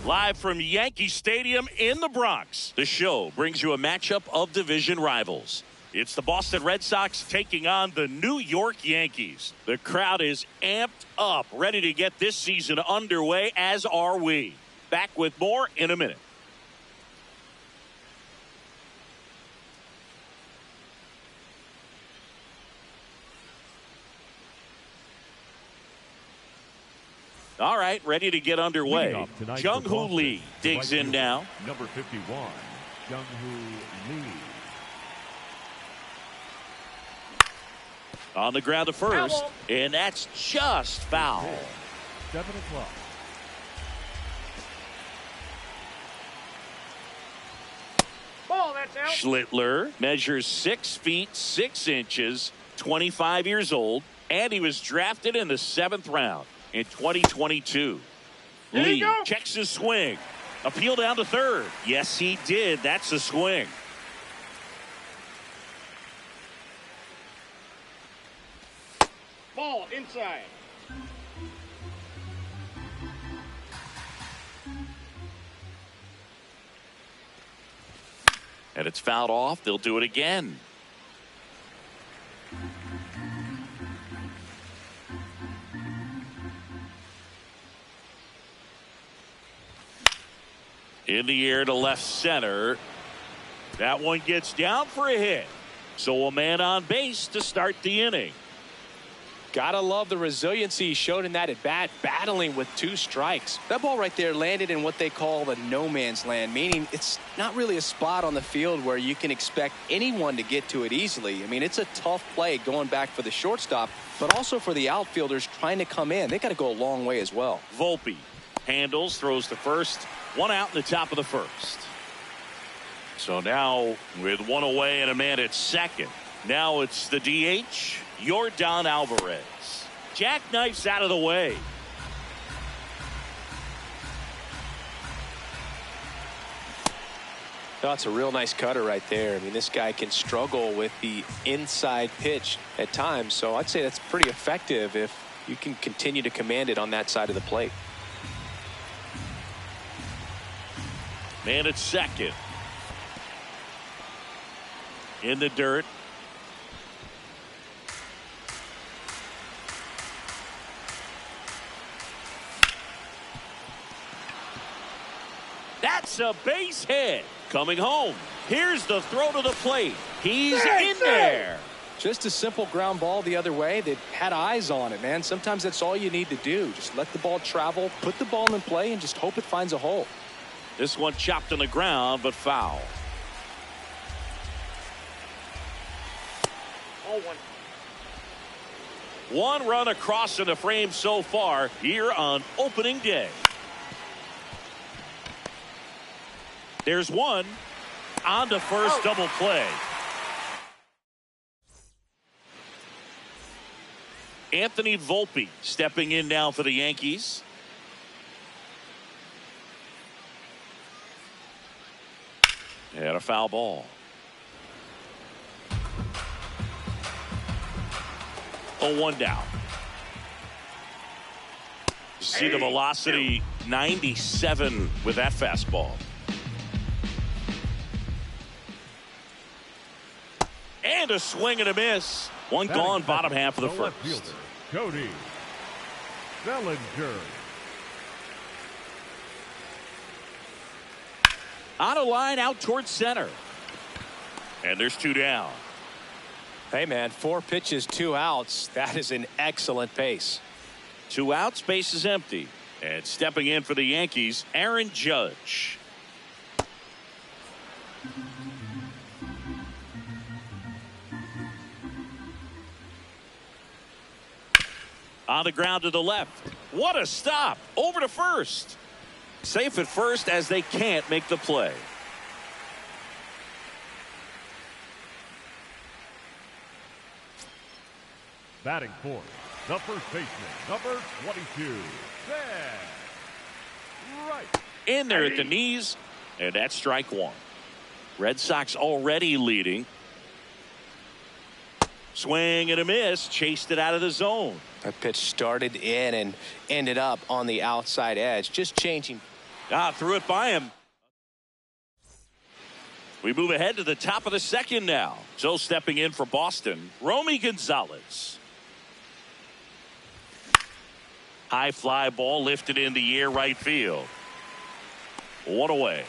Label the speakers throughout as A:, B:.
A: Live from Yankee Stadium in the Bronx, the show brings you a matchup of division rivals. It's the Boston Red Sox taking on the New York Yankees. The crowd is amped up, ready to get this season underway, as are we. Back with more in a minute. All right, ready to get underway. Jung-Hoo Lee digs in now.
B: Number 51, Jung-Hoo Lee.
A: On the ground to first, and that's just foul.
B: 7 o'clock.
C: Ball, that's out.
A: Schlittler measures 6 feet 6 inches, 25 years old, and he was drafted in the 7th round in 2022. Lee checks his swing. Appeal down to third. Yes, he did. That's a swing.
C: Ball inside.
A: And it's fouled off. They'll do it again. In the air to left center. That one gets down for a hit. So a man on base to start the inning.
D: Gotta love the resiliency he showed in that at bat, battling with 2 strikes. That ball right there landed in what they call the no man's land, meaning it's not really a spot on the field where you can expect anyone to get to it easily. I mean, it's a tough play going back for the shortstop, but also for the outfielders trying to come in. They got to go a long way as well.
A: Volpe handles, throws to first. 1 out in the top of the first. So now with 1 away and a man at second. Now it's the DH, Yordan Alvarez. Jackknifes out of the way.
D: That's a real nice cutter right there. I mean, this guy can struggle with the inside pitch at times, so I'd say that's pretty effective if you can continue to command it on that side of the plate.
A: Man at second. In the dirt. That's a base hit. Coming home. Here's the throw to the plate. He's in there.
D: Just a simple ground ball the other way that had eyes on it, man. Sometimes that's all you need to do. Just let the ball travel, put the ball in play, and just hope it finds a hole.
A: This one chopped on the ground, but foul.
C: Oh,
A: 1 run across in the frame so far here on opening day. There's 1 on to first. Double play. Anthony Volpe stepping in now for the Yankees. And a foul ball. 0-1 down. See the velocity 97 with that fastball. And a swing and a miss. 1 gone, bottom half of the first.
B: Fielder, Cody Bellinger.
A: On a line out towards center. And there's 2 down.
D: Hey, man, 4 pitches, 2 outs. That is an excellent pace.
A: 2 outs, base is empty. And stepping in for the Yankees, Aaron Judge. On the ground to the left. What a stop. Over to first. Safe at first as they can't make the play.
B: Batting fourth, the first baseman, number 22, Ben Wright.
A: In there at the knees, and that's strike 1. Red Sox already leading. Swing and a miss, chased it out of the zone.
D: That pitch started in and ended up on the outside edge, just changing
A: Threw it by him. We move ahead to the top of the second now. So stepping in for Boston, Romy Gonzalez. High fly ball lifted in the air right field. One away.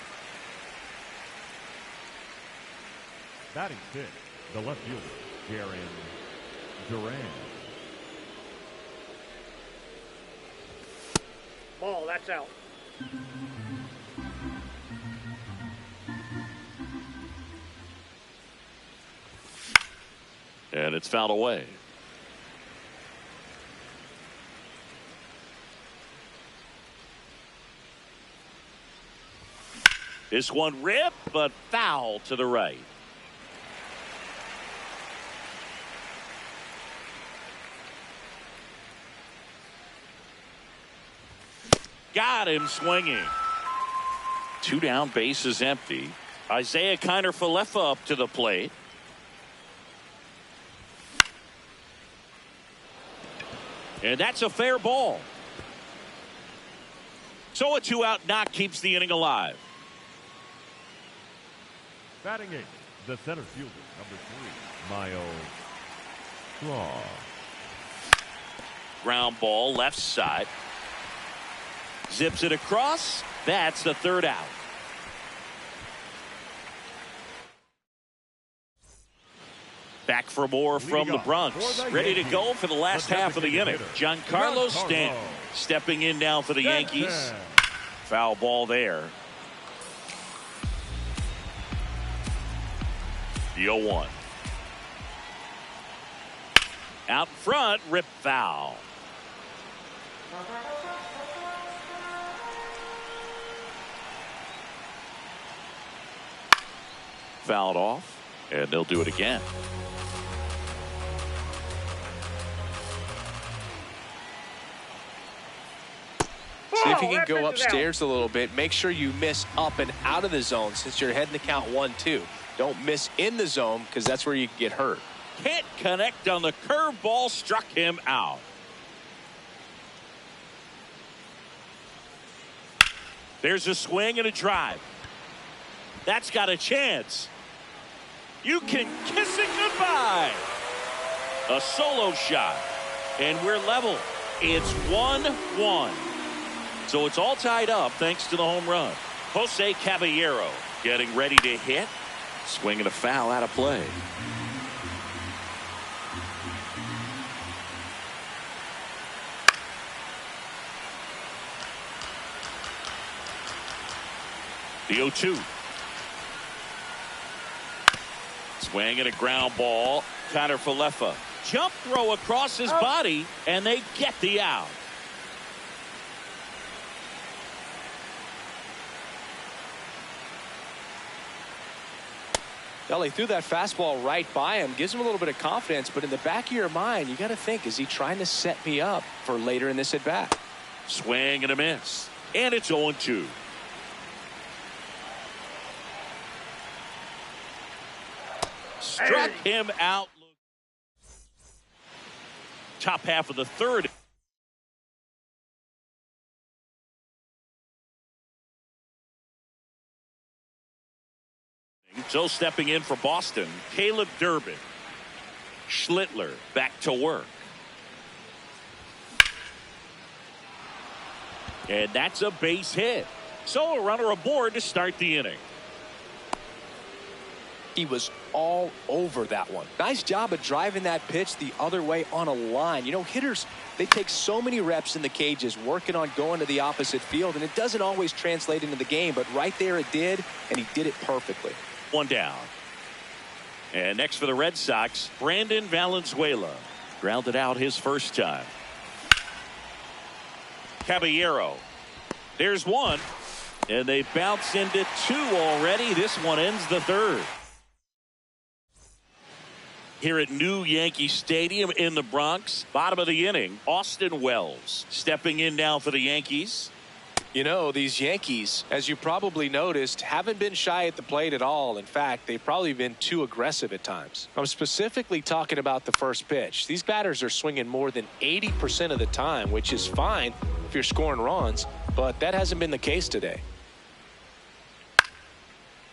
B: Batting six, the left fielder, Jarren Duran.
C: Ball, that's out.
A: And it's fouled away. This one ripped, but foul to the right. Got him swinging. 2 down, bases empty. Isaiah Kiner-Falefa up to the plate. And that's a fair ball. So a 2-out knock keeps the inning alive.
B: Batting eight, the center fielder, number 3, Myles Straw.
A: Ground ball left side. Zips it across. That's the 3rd out. Back for more from the Bronx. Ready to go for the last half of the inning. Giancarlo Stanton stepping in now for the Yankees. Foul ball there. The 0-1. Out front, rip foul. Fouled off, and they'll do it again.
D: See if you can go upstairs a little bit. Make sure you miss up and out of the zone since you're heading to count 1-2. Don't miss in the zone because that's where you can get hurt.
A: Can't connect on the curveball, struck him out. There's a swing and a drive. That's got a chance. You can kiss it goodbye. A solo shot. And we're level. It's 1-1. So it's all tied up thanks to the home run. Jose Caballero getting ready to hit. Swinging a foul out of play. The 0-2. Swing and a ground ball. Kiner-Falefa. Jump throw across his body, and they get the out.
D: Well, he threw that fastball right by him, gives him a little bit of confidence, but in the back of your mind, you got to think, is he trying to set me up for later in this at-bat?
A: Swing and a miss. And it's 0-2. Struck him out. Top half of the 3rd. So stepping in for Boston, Caleb Durbin. Schlittler back to work. And that's a base hit. So a runner aboard to start the inning.
D: He was all over that one. Nice job of driving that pitch the other way on a line. You know, hitters, they take so many reps in the cages working on going to the opposite field, and it doesn't always translate into the game, but right there it did, and he did it perfectly.
A: 1 down. And next for the Red Sox, Brandon Valenzuela. Grounded out his first time. Caballero. There's 1. And they bounce into 2 already. This one ends the 3rd. Here at New Yankee Stadium in the Bronx, bottom of the inning, Austin Wells stepping in now for the Yankees.
D: You know, these Yankees, as you probably noticed, haven't been shy at the plate at all. In fact, they've probably been too aggressive at times. I'm specifically talking about the first pitch. These batters are swinging more than 80% of the time, which is fine if you're scoring runs. but that hasn't been the case today.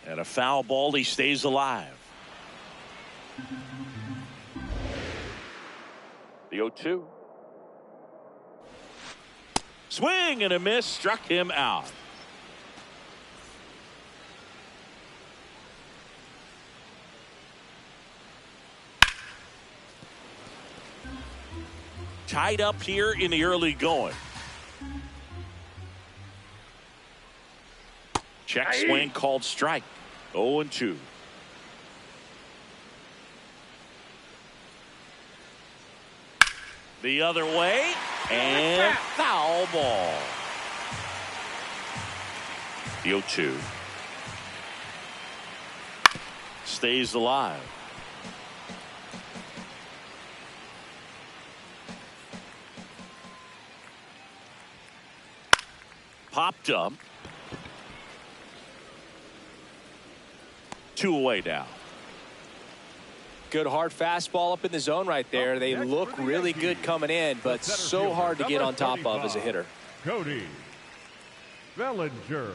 A: And a foul ball, he stays alive. The 0-2. Swing and a miss, struck him out. Tied up here in the early going. Check swing called strike. 0-2. The other way, and foul ball. The 0-2. Stays alive. Popped up. 2 away now.
D: Good hard fastball up in the zone right there. They look really good coming in, but so hard to get on top of as a hitter.
B: Cody Bellinger.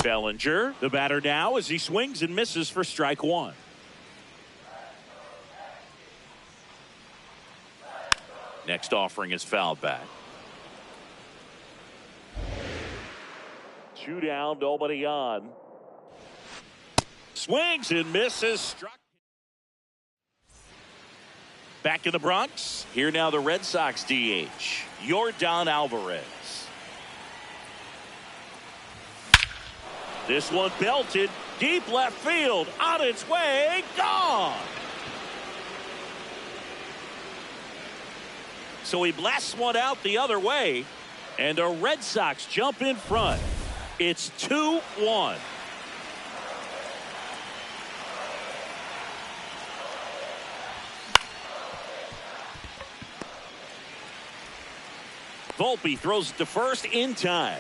A: Bellinger, the batter now, as he swings and misses for strike 1. Next offering is fouled back. 2 down, nobody on. Swings and misses. Struck. Back in the Bronx. Here now the Red Sox DH, Yordan Alvarez. This one belted deep left field, on its way, gone. So he blasts one out the other way, and the Red Sox jump in front. It's 2-1. Volpe throws it to first in time.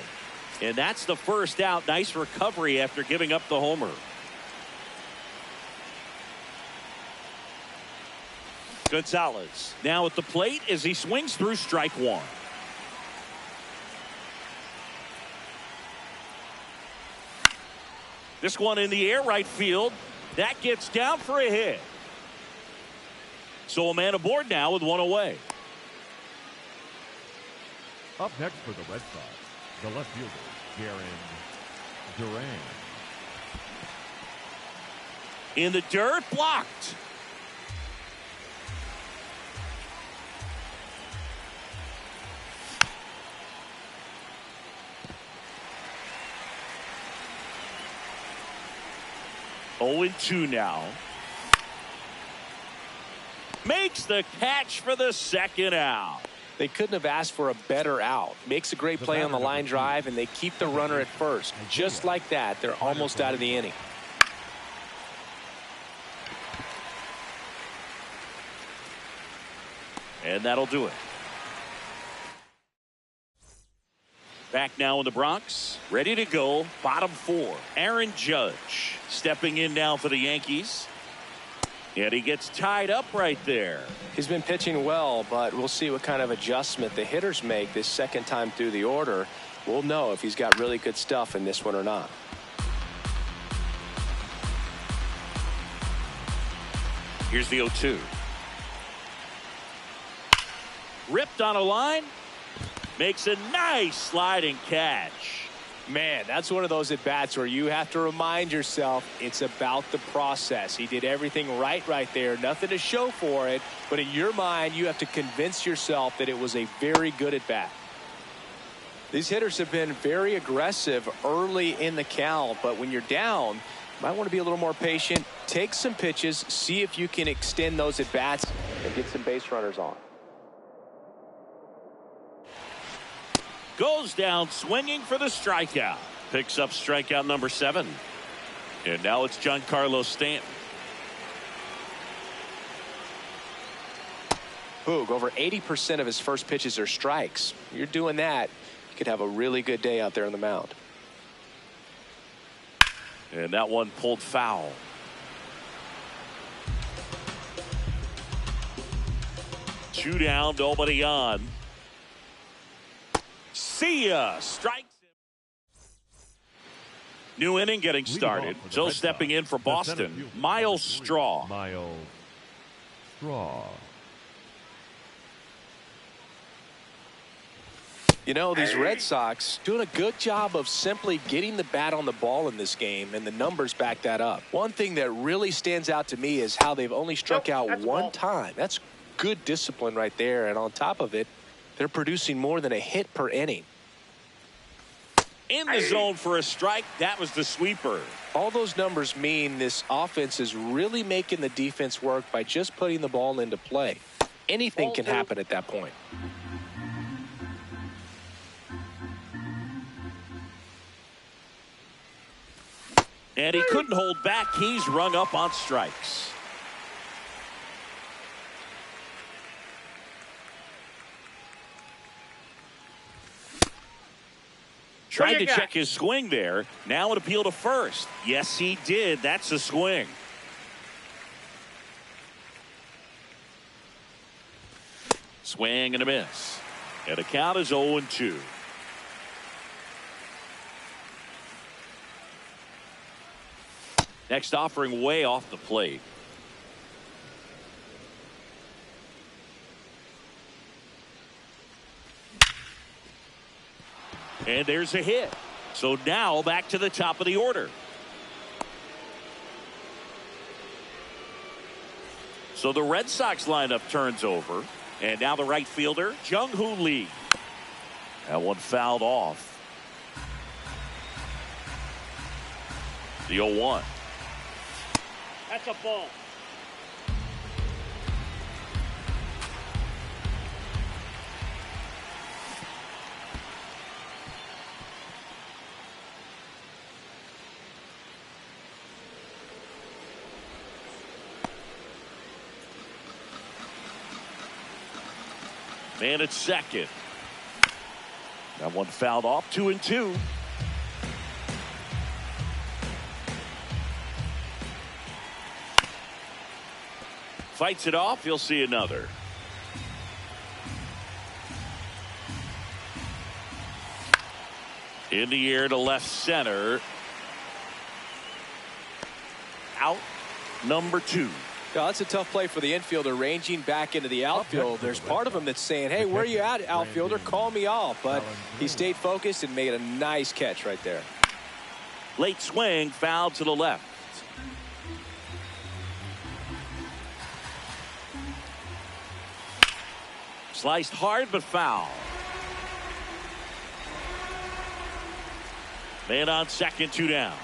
A: And that's the first out. Nice recovery after giving up the homer. Gonzalez now at the plate as he swings through strike 1. This one in the air right field. That gets down for a hit. So a man aboard now with 1 away.
B: Up next for the Red Sox, the left fielder, Jarren Duran.
A: In the dirt, blocked. Oh, 0-2 now. Makes the catch for the second out.
D: They couldn't have asked for a better out. Makes a great play on the line drive, and they keep the runner at first. Just like that, they're almost out of the inning.
A: And that'll do it. Back now in the Bronx, ready to go, bottom 4. Aaron Judge stepping in now for the Yankees. And he gets tied up right there.
D: He's been pitching well, but we'll see what kind of adjustment the hitters make this second time through the order. We'll know if he's got really good stuff in this one or not.
A: Here's the 0-2. Ripped on a line. Makes a nice sliding catch.
D: Man, that's one of those at-bats where you have to remind yourself it's about the process. He did everything right there. Nothing to show for it. But in your mind, you have to convince yourself that it was a very good at-bat. These hitters have been very aggressive early in the count. But when you're down, you might want to be a little more patient. Take some pitches. See if you can extend those at-bats and get some base runners on.
A: Goes down swinging for the strikeout. Picks up strikeout number 7. And now it's Giancarlo Stanton.
D: Boog, over 80% of his first pitches are strikes. You're doing that, you could have a really good day out there on the mound.
A: And that one pulled foul. Two down, nobody on. Garcia strikes him. New inning getting started. So stepping in for Boston, Myles Straw.
B: Myles Straw.
D: You know, these Red Sox doing a good job of simply getting the bat on the ball in this game, and the numbers back that up. One thing that really stands out to me is how they've only struck out one time. That's good discipline right there, and on top of it, they're producing more than a hit per inning.
A: In the zone for a strike. That was the sweeper.
D: All those numbers mean this offense is really making the defense work by just putting the ball into play. Anything can happen at that point.
A: And he couldn't hold back. He's rung up on strikes. Tried to check his swing there. Now an appeal to first. Yes, he did. That's a swing. Swing and a miss. And the count is 0-2. Next offering way off the plate. And there's a hit. So now back to the top of the order. So the Red Sox lineup turns over. And now the right fielder, Jung-Hoo Lee. That one fouled off. The 0-1.
C: That's a ball.
A: Man at second. That one fouled off. 2-2. Fights it off. You'll see another. In the air to left center. Out number 2.
D: Yeah, that's a tough play for the infielder, ranging back into the outfield. There's part of him that's saying, hey, where are you at, outfielder? Call me off. But he stayed focused and made a nice catch right there.
A: Late swing, foul to the left. Sliced hard but foul. Man on second, 2 down.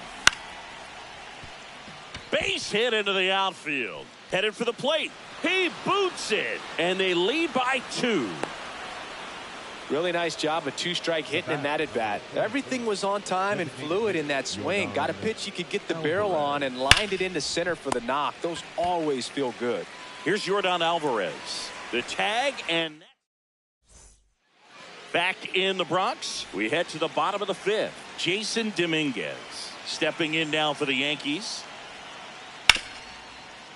A: Base hit into the outfield. Headed for the plate. He boots it. And they lead by 2.
D: Really nice job of 2-strike hitting in that at bat. Everything was on time and fluid in that swing. Got a pitch you could get the barrel on and lined it into center for the knock. Those always feel good.
A: Here's Yordan Alvarez. The tag, and back in the Bronx, we head to the bottom of the 5th. Jason Dominguez stepping in now for the Yankees.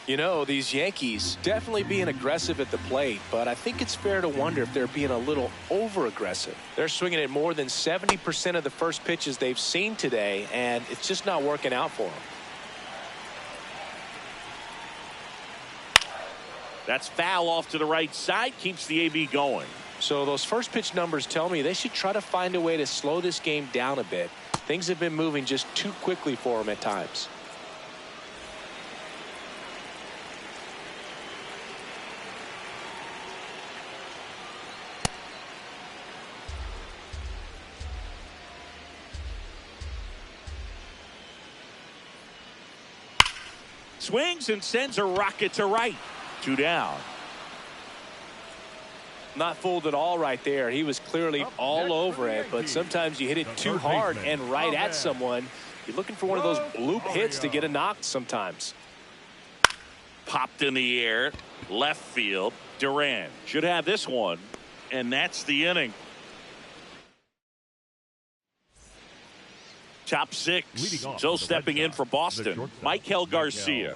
D: You know, these Yankees definitely being aggressive at the plate, but I think it's fair to wonder if they're being a little over-aggressive. They're swinging at more than 70% of the first pitches they've seen today, and it's just not working out for them.
A: That's foul off to the right side, keeps the AB going.
D: So those first pitch numbers tell me they should try to find a way to slow this game down a bit. Things have been moving just too quickly for them at times.
A: Swings and sends a rocket to right. 2 down.
D: Not fooled at all right there. He was clearly all over it, but sometimes you hit it too hard and right at someone. You're looking for one of those bloop hits to get a knock sometimes.
A: Popped in the air. Left field. Duran should have this one, and that's the inning. Top 6. So stepping in for Boston, Michael Garcia.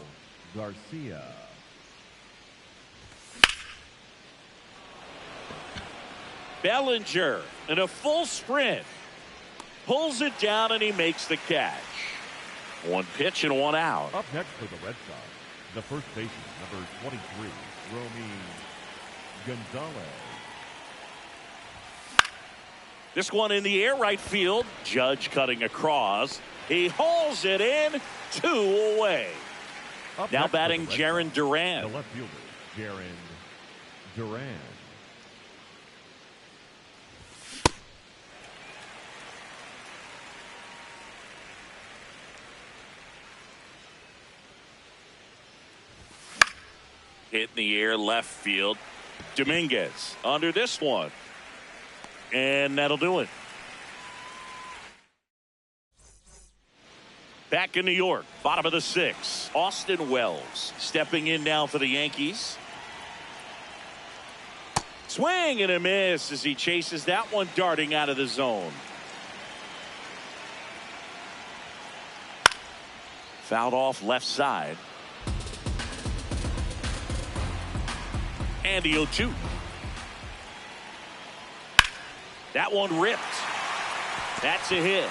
A: Bellinger in a full sprint. Pulls it down and he makes the catch. One pitch and one out.
B: Up next for the Red Sox, the first baseman, number 23, Romy Gonzalez.
A: This one in the air, right field. Judge cutting across. He hauls it in, 2 away.
B: Up
A: Now
B: next for
A: batting
B: the Red
A: Jarren
B: Sox,
A: Duran.
B: the left fielder, Jarren Duran.
A: Hit in the air, left field. Dominguez under this one. And that'll do it. Back in New York, bottom of the 6th. Austin Wells stepping in now for the Yankees. Swing and a miss as he chases that one darting out of the zone. Fouled off left side. And the 0-2. That one ripped. That's a hit.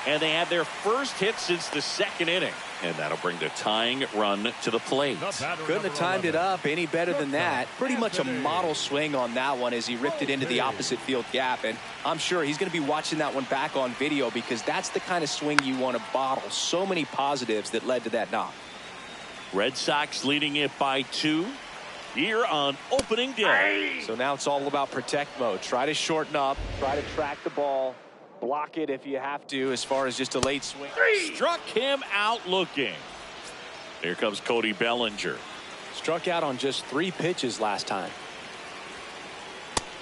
A: And they had their first hit since the 2nd inning. And that'll bring the tying run to the plate.
D: Couldn't have timed it up any better than that. Pretty much a model swing on that one as he ripped it into the opposite field gap. And I'm sure he's going to be watching that one back on video because that's the kind of swing you want to bottle. So many positives that led to that knock.
A: Red Sox leading it by 2 here on opening day.
D: So now it's all about protect mode. Try to shorten up. Try to track the ball. Block it if you have to as far as just a late swing.
A: Struck him out looking. Here comes Cody Bellinger.
D: Struck out on just 3 pitches last time.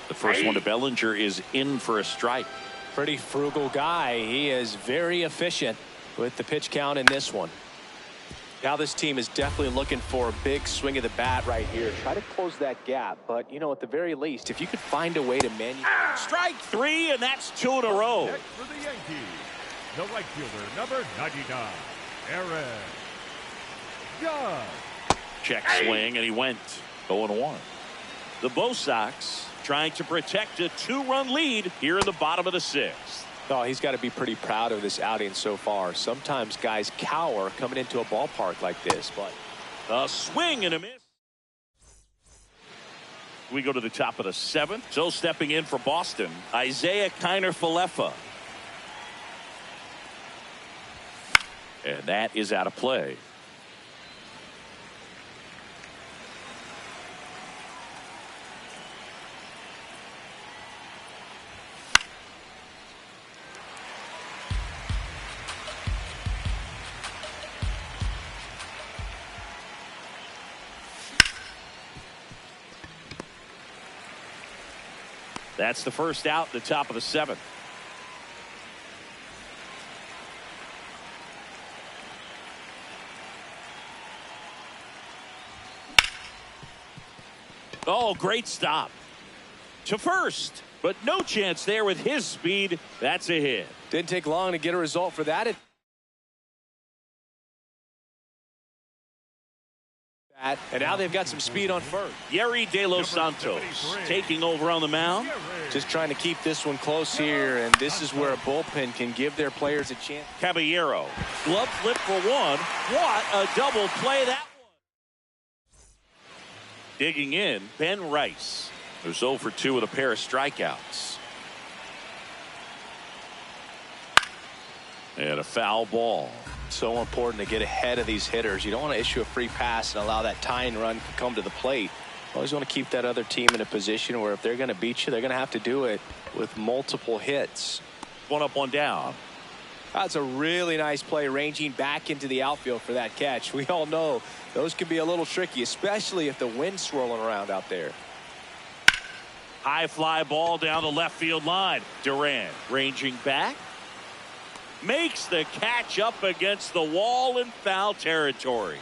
A: The first one to Bellinger is in for a strike.
D: Pretty frugal guy. He is very efficient with the pitch count in this one. Now this team is definitely looking for a big swing of the bat right here. Try to close that gap. But, you know, at the very least, if you could find a way to
A: Strike 3, and that's 2 in a row.
B: Next for the Yankees, the right fielder, number 99, Aaron Judge.
A: Check swing, and he went 0-1. The Bo Sox trying to protect a 2-run lead here in the bottom of the 6th.
D: Oh, he's got to be pretty proud of this outing so far. Sometimes guys cower coming into a ballpark like this, but
A: a swing and a miss. We go to the top of the 7th. So stepping in for Boston, Isaiah Kiner-Falefa. And that is out of play. That's the first out, the top of the 7th. Oh, great stop. To first, but no chance there with his speed. That's a hit.
D: Didn't take long to get a result for that. And now they've got some speed on first.
A: Yerry De Los Santos taking over on the mound.
D: Just trying to keep this one close here, and this is where a bullpen can give their players a chance.
A: Caballero, glove flip for 1. What a double play that was. Digging in, Ben Rice, who's 0 for 2 with a pair of strikeouts. And a foul ball.
D: So important to get ahead of these hitters. You don't want to issue a free pass and allow that tying run to come to the plate. Always want to keep that other team in a position where if they're going to beat you, they're going to have to do it with multiple hits.
A: 1 up, 1 down.
D: That's a really nice play, ranging back into the outfield for that catch. We all know those can be a little tricky, especially if the wind's swirling around out there.
A: High fly ball down the left field line. Duran ranging back. Makes the catch up against the wall in foul territory.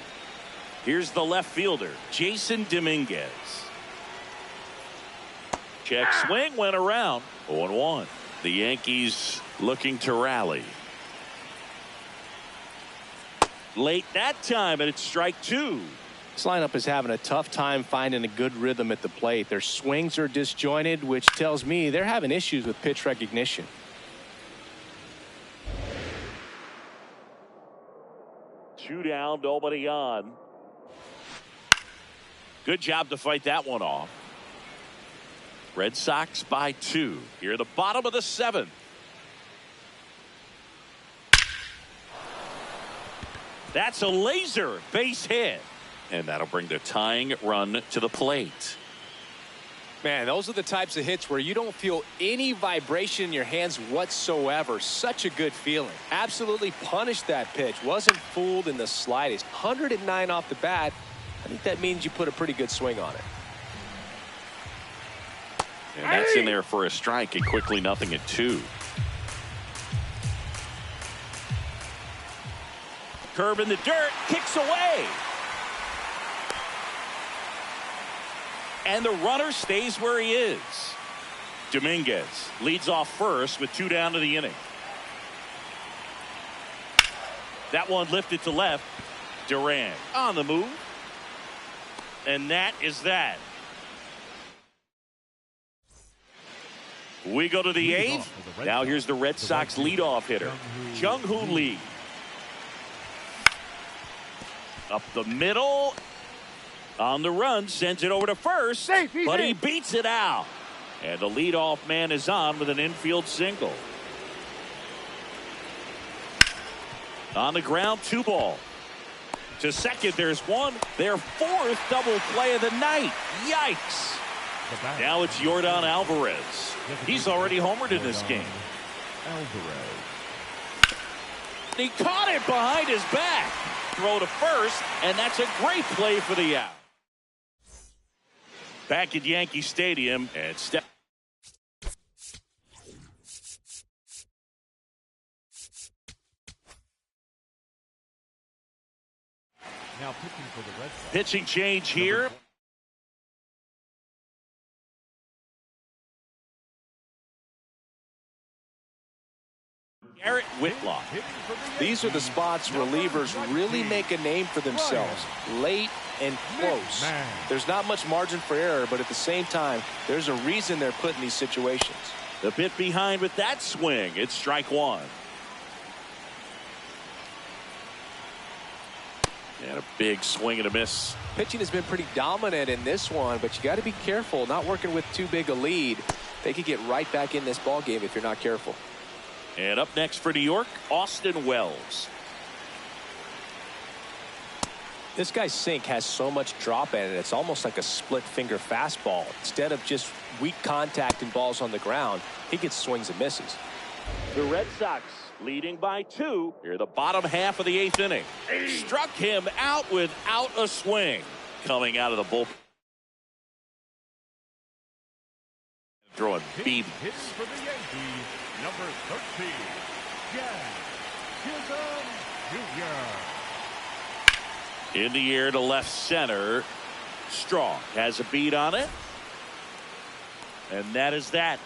A: Here's the left fielder, Jason Dominguez. Check swing, went around. 0-1. The Yankees looking to rally. Late that time, and it's strike 2.
D: This lineup is having a tough time finding a good rhythm at the plate. Their swings are disjointed, which tells me they're having issues with pitch recognition.
A: Two down, nobody on. Good job to fight that one off. Red Sox by 2. Here at the bottom of the 7th. That's a laser base hit. And that'll bring the tying run to the plate.
D: Man, those are the types of hits where you don't feel any vibration in your hands whatsoever. Such a good feeling. Absolutely punished that pitch. Wasn't fooled in the slightest. 109 off the bat. I think that means you put a pretty good swing on it.
A: And that's in there for a strike, and quickly nothing at 2. Curve in the dirt, kicks away. And the runner stays where he is. Dominguez leads off first with 2 down to the inning. That one lifted to left. Duran on the move. And that is that. We go to the 8th. Now here's the Red Sox leadoff hitter, Jung-Hoo Lee. Up the middle. On the run, sends it over to first, but he beats it out. And the leadoff man is on with an infield single. On the ground, 2 ball. To second, there's 1. Their 4th double play of the night. Yikes. Now it's Yordan Alvarez. He's already homered in this game. He caught it behind his back. Throw to first, and that's a great play for the out. Back at Yankee Stadium, and
B: Now pitching for the Red Sox.
A: pitching change here. Garrett Whitlock.
D: These are the spots relievers really make a name for themselves. Late and close. There's not much margin for error, but at the same time, there's a reason they're put in these situations.
A: The bit behind with that swing. It's strike 1. And a big swing and a miss.
D: Pitching has been pretty dominant in this one, but you got to be careful. Not working with too big a lead. They could get right back in this ball game if you're not careful.
A: And up next for New York, Austin Wells.
D: This guy's sink has so much drop in it. It's almost like a split finger fastball. Instead of just weak contact and balls on the ground, he gets swings and misses.
A: The Red Sox leading by 2 here the bottom half of the 8th inning. Struck him out without a swing. Coming out of the bullpen. Throwing beat.
B: Hitting for the Yankees, number 13, Jazz Chisholm Jr.
A: In the air to left center. Strong has a beat on it. And that is that.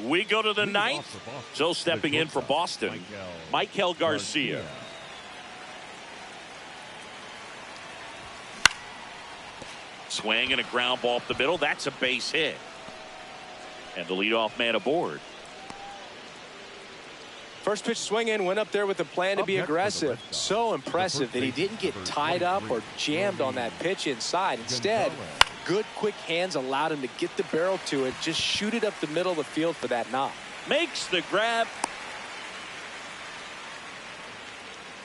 A: We go to the 9th. So stepping in for Boston, Michael Garcia. Swing and a ground ball up the middle. That's a base hit. And the leadoff man aboard.
D: First pitch swinging, went up there with a plan to be aggressive. So impressive that he didn't get tied up or jammed on that pitch inside. Instead, good quick hands allowed him to get the barrel to it, just shoot it up the middle of the field for that knock.
A: Makes the grab.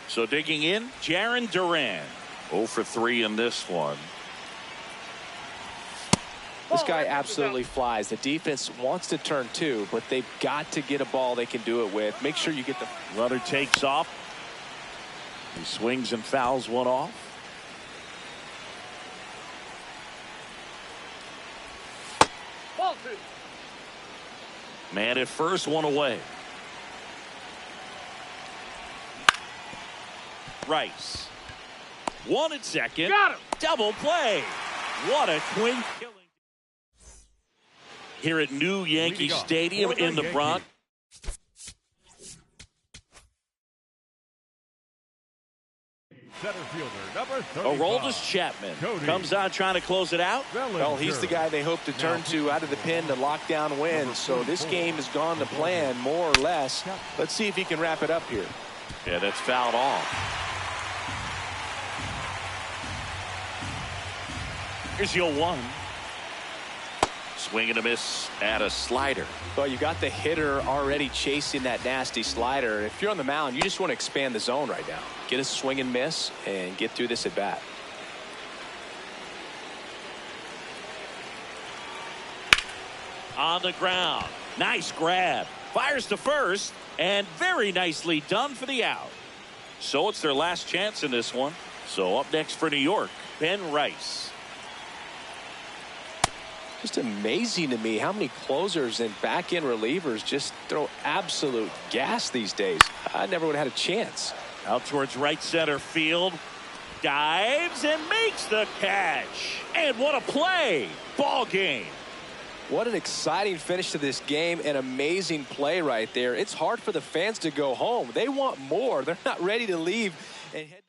A: So digging in, Jarren Duran. 0 for 3 in this one.
D: This guy absolutely flies. The defense wants to turn 2, but they've got to get a ball they can do it with. Make sure you get the
A: Runner takes off. He swings and fouls one off.
C: Ball 2.
A: Man at first, one away. Rice. 1 at second.
C: Got him.
A: Double play. What a twin killing. here at New Yankee
B: Leading off
A: Stadium
B: for the
A: in the
B: Yankees.
A: Bronx.
B: Center fielder, number 35.
A: Aroldis Chapman
B: Cody
A: comes on trying to close it out.
D: Well, he's the guy they hope to turn to out of the pen to lock down wins. So this game has gone to plan, more or less. Let's see if he can wrap it up here.
A: Yeah, that's fouled off. Here's your 1. Swing and a miss at a slider.
D: Well, you got the hitter already chasing that nasty slider. If you're on the mound, you just want to expand the zone right now. Get a swing and miss and get through this at bat.
A: On the ground. Nice grab. Fires to first, and very nicely done for the out. So it's their last chance in this one. So up next for New York, Ben Rice.
D: Just amazing to me how many closers and back-end relievers just throw absolute gas these days. I never would have had a chance.
A: Out towards right center field. Dives and makes the catch. And what a play. Ball game.
D: What an exciting finish to this game. An amazing play right there. It's hard for the fans to go home. They want more. They're not ready to leave and head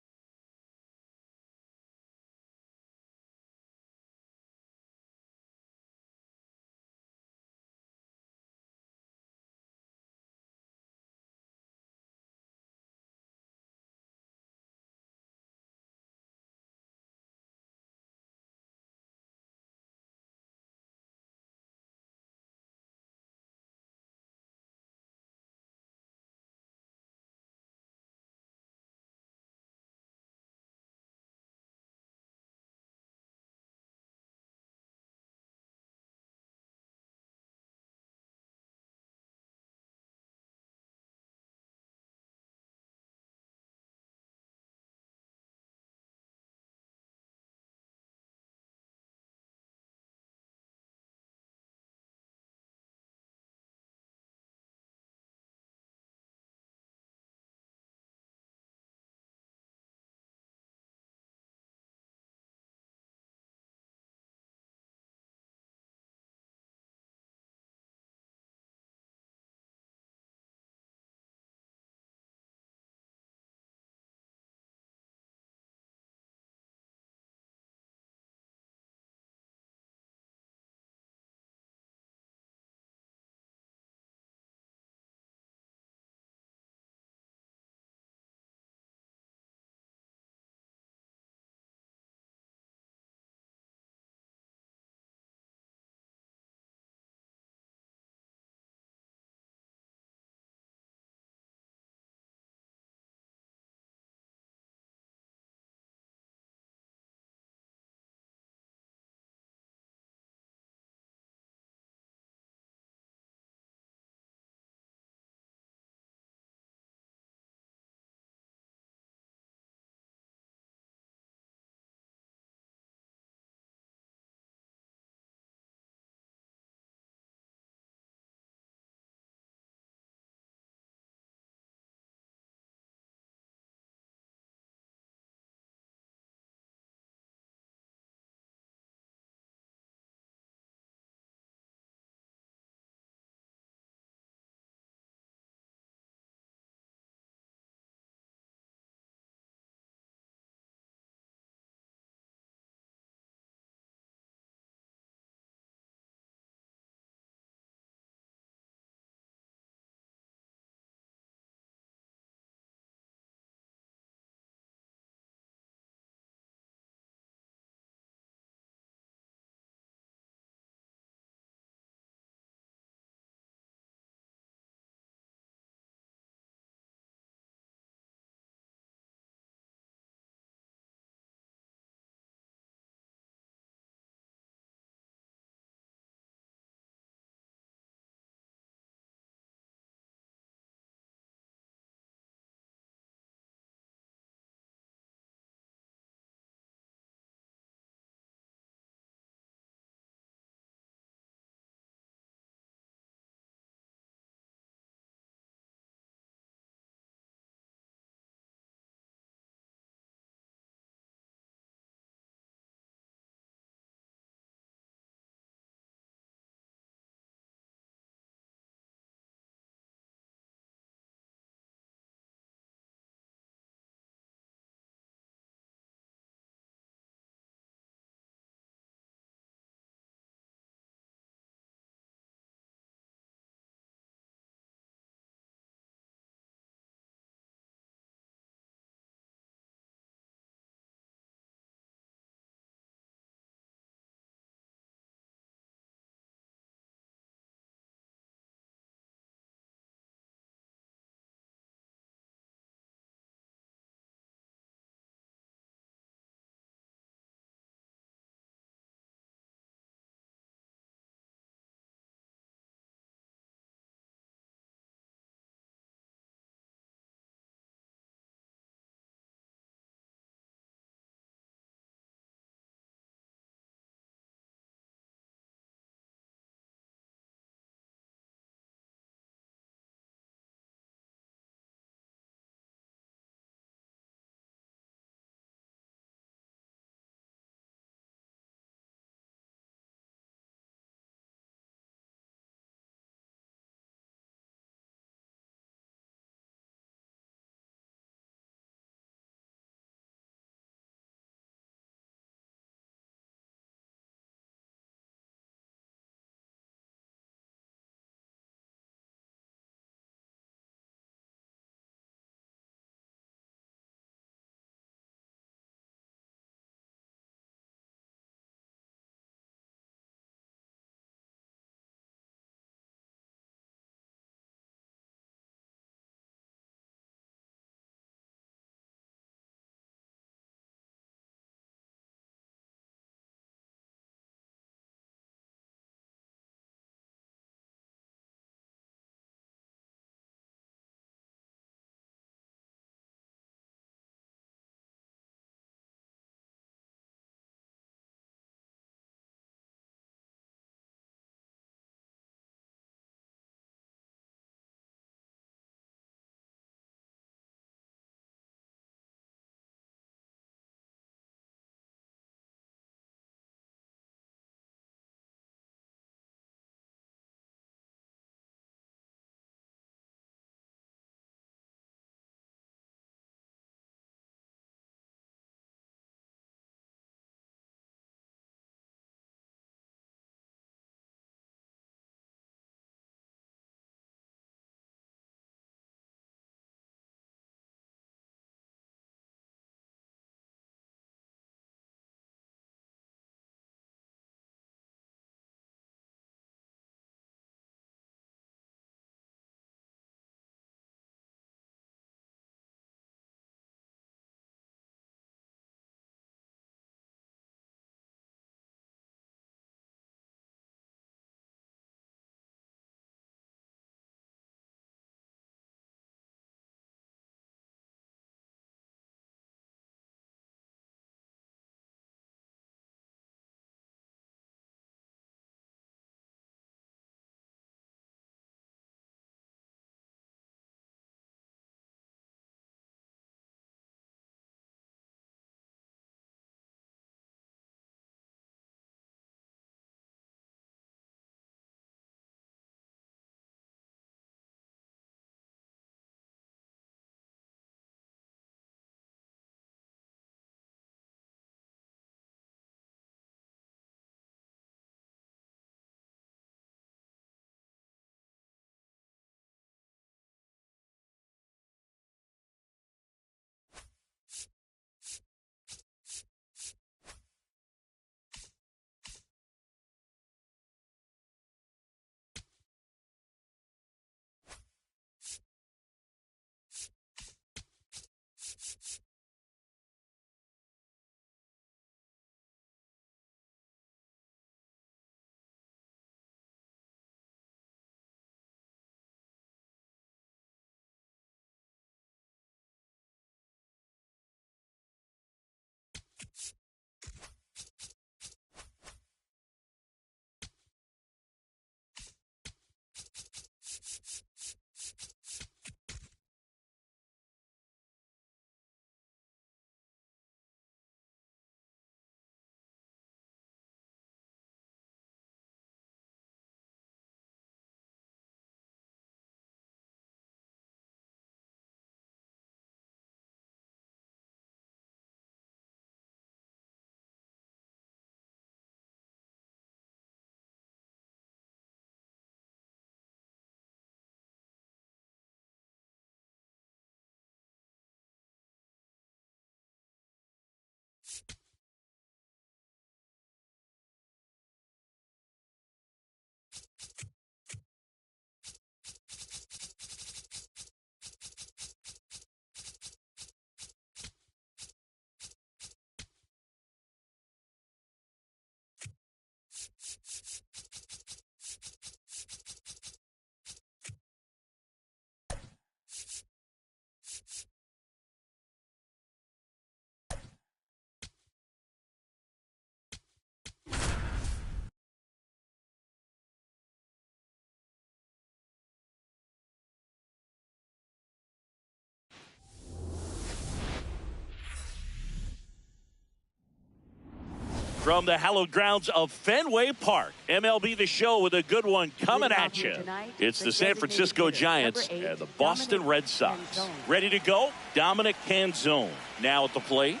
A: From the hallowed grounds of Fenway Park, MLB The Show with a good one coming at you. It's the San Francisco Giants and the Boston Red Sox. Ready to go? Dominic Canzone now at the plate.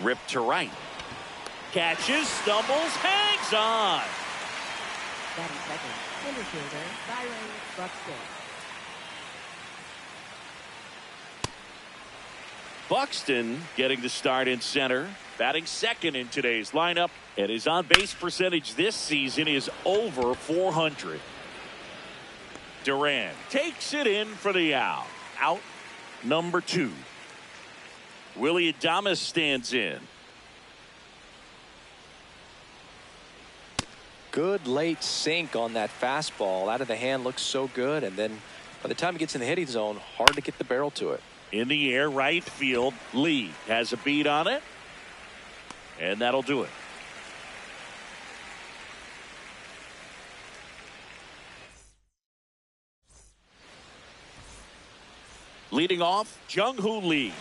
A: Ripped to right. Catches, stumbles, hangs on.
E: Batting second, infielder Byron Buxton.
A: Buxton getting the start in center, batting second in today's lineup, and his on-base percentage this season is over 400. Duran takes it in for the out. Out number 2. Willy Adames stands in.
D: Good late sink on that fastball. Out of the hand, looks so good, and then by the time it gets in the hitting zone, hard to get the barrel to it.
A: In the air, right field. Lee has a beat on it. And that'll do it. Leading off, Jung-Hoo Lee.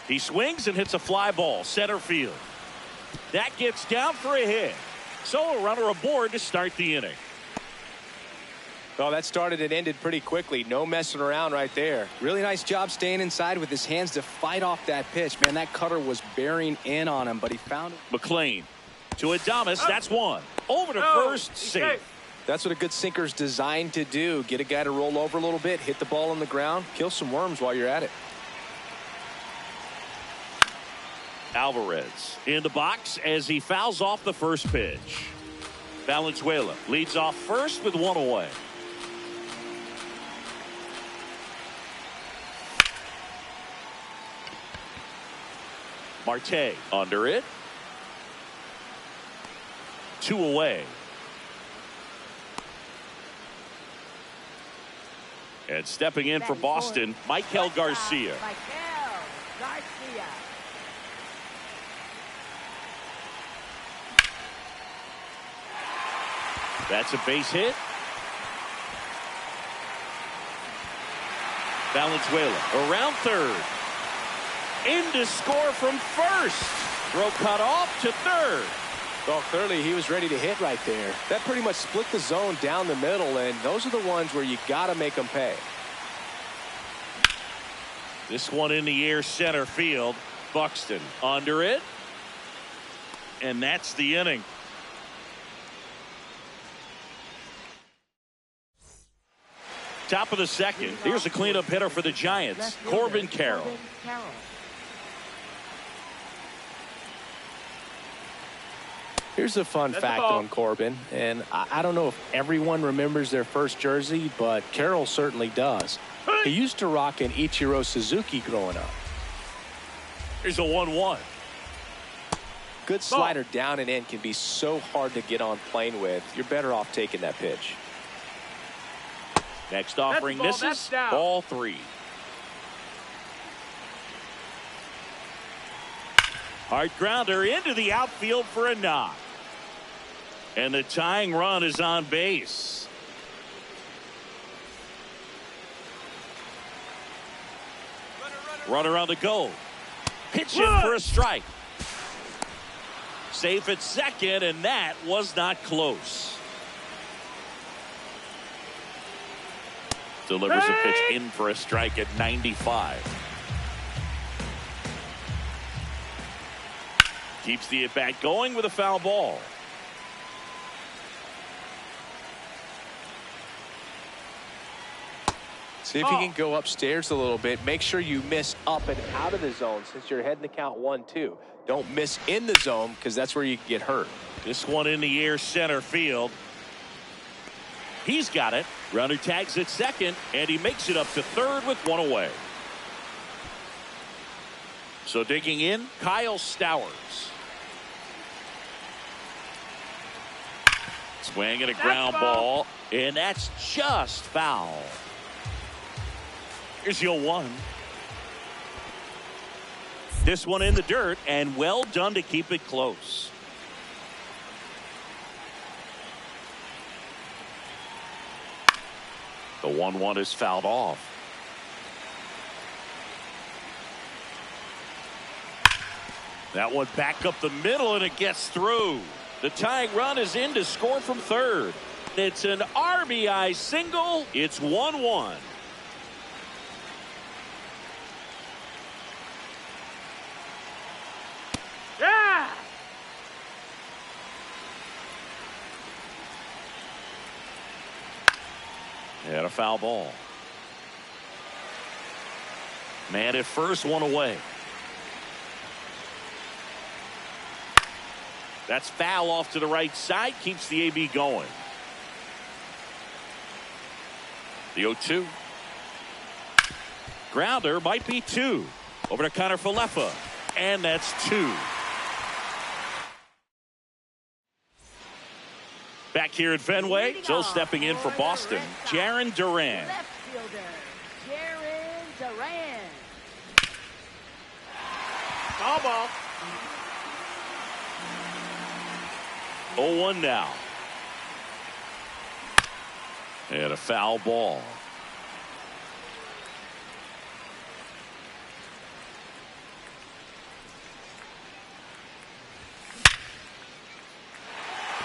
A: He swings and hits a fly ball, center field. That gets down for a hit. So a runner aboard to start the inning.
D: Well, that started and ended pretty quickly. No messing around right there. Really nice job staying inside with his hands to fight off that pitch. Man, that cutter was bearing in on him, but he found it.
A: McLean to Adames. That's one. Over to first, safe.
D: That's what a good sinker's designed to do. Get a guy to roll over a little bit, hit the ball on the ground, kill some worms while you're at it.
A: Alvarez in the box as he fouls off the first pitch. Valenzuela leads off first with one away. Marte under it. 2 away. And stepping in for Boston, Michael Garcia. That's a base hit. Valenzuela around third. In to score from first. Throw cut off to third.
D: Well, clearly he was ready to hit right there. That pretty much split the zone down the middle, and those are the ones where you got to make them pay.
A: This one in the air, center field. Buxton under it. And that's the inning. Top of the second. Here's a cleanup hitter for the Giants, Corbin Carroll.
D: Here's a fun fact on Corbin, and I don't know if everyone remembers their first jersey, but Carroll certainly does. He used to rock an Ichiro Suzuki growing up.
A: Here's a 1-1.
D: Good slider down and in can be so hard to get on plane with. You're better off taking that pitch.
A: Next offering misses. Ball 3. Hard grounder into the outfield for a knock. And the tying run is on base. Runner on the go. Pitch in for a strike. Safe at second, and that was not close. Delivers a pitch in for a strike at 95. Keeps the at-bat going with a foul ball.
D: See if you can go upstairs a little bit. Make sure you miss up and out of the zone since you're heading to count 1-2. Don't miss in the zone because that's where you can get hurt.
A: This one in the air, center field. He's got it. Runner tags at second, and he makes it up to third with one away. So digging in, Kyle Stowers. Swing and a ground ball, and that's just foul. Here's your 1. This one in the dirt, and well done to keep it close. The 1-1 is fouled off. That one back up the middle, and it gets through. The tying run is in to score from third. It's an RBI single. It's 1-1.
C: Yeah!
A: And a foul ball. Man at first, one away. That's foul off to the right side. Keeps the AB going. The 0-2. Grounder might be 2. Over to Connor Falefa. And that's 2. Back here at Fenway, so stepping in for Boston, Jarren Duran.
E: Left fielder, Jarren Duran.
C: Ball.
A: 0-1 now. And a foul ball.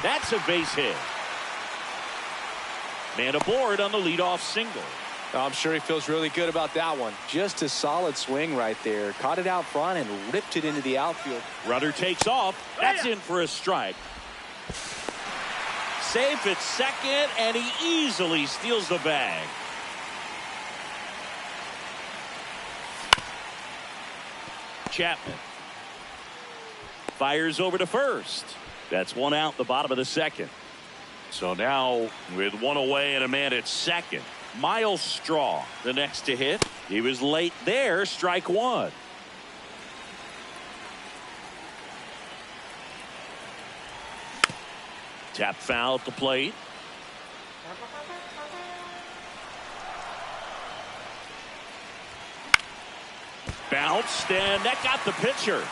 A: That's a base hit. Man aboard on the leadoff single.
D: I'm sure he feels really good about that one. Just a solid swing right there. Caught it out front and ripped it into the outfield.
A: Runner takes off. That's in for a strike. Safe at second, and he easily steals the bag. Chapman fires over to first. That's one out, the bottom of the second. So now with one away and a man at second, Miles Straw, the next to hit. He was late there, strike 1. Tap foul at the plate. Bounced, and that got the pitcher.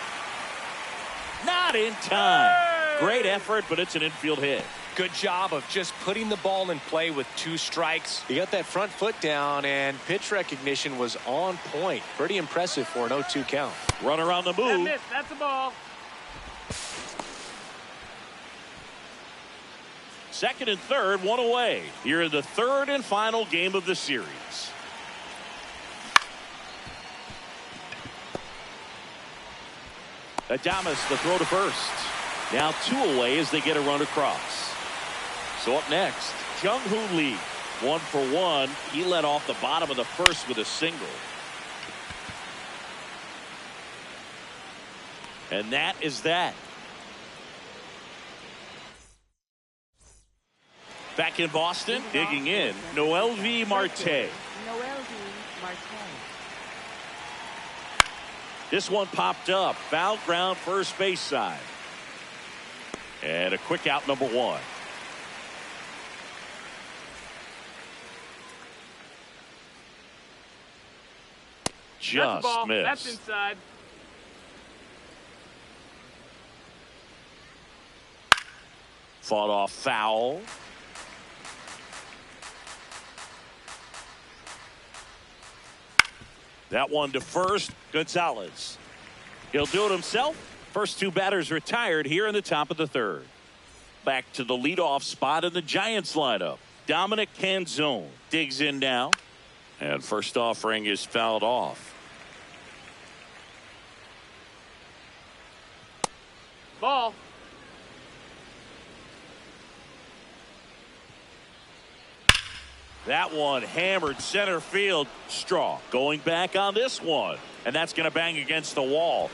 A: Not in time. Great effort, but it's an infield hit.
D: Good job of just putting the ball in play with 2 strikes. He got that front foot down, and pitch recognition was on point. Pretty impressive for an 0-2 count.
A: Runner on the move.
C: That's a ball.
A: Second and third, one away. Here in the third and final game of the series. Adames, the throw to first. Now 2 away as they get a run across. So up next, Jung-Hoo Lee. 1 for 1. He led off the bottom of the first with a single. And that is that. Back in Boston, digging in, Noelvi Marte.
E: Noelvi Marte.
A: This one popped up. Foul ground first base side. And a quick out, number 1. Just missed.
C: That's inside.
A: Fought off foul. That one to first, Gonzalez. He'll do it himself. First 2 batters retired here in the top of the third. Back to the leadoff spot in the Giants lineup. Dominic Canzone digs in now. And first offering is fouled off.
C: Ball.
A: That one hammered center field. Straw going back on this one. And that's going to bang against the wall.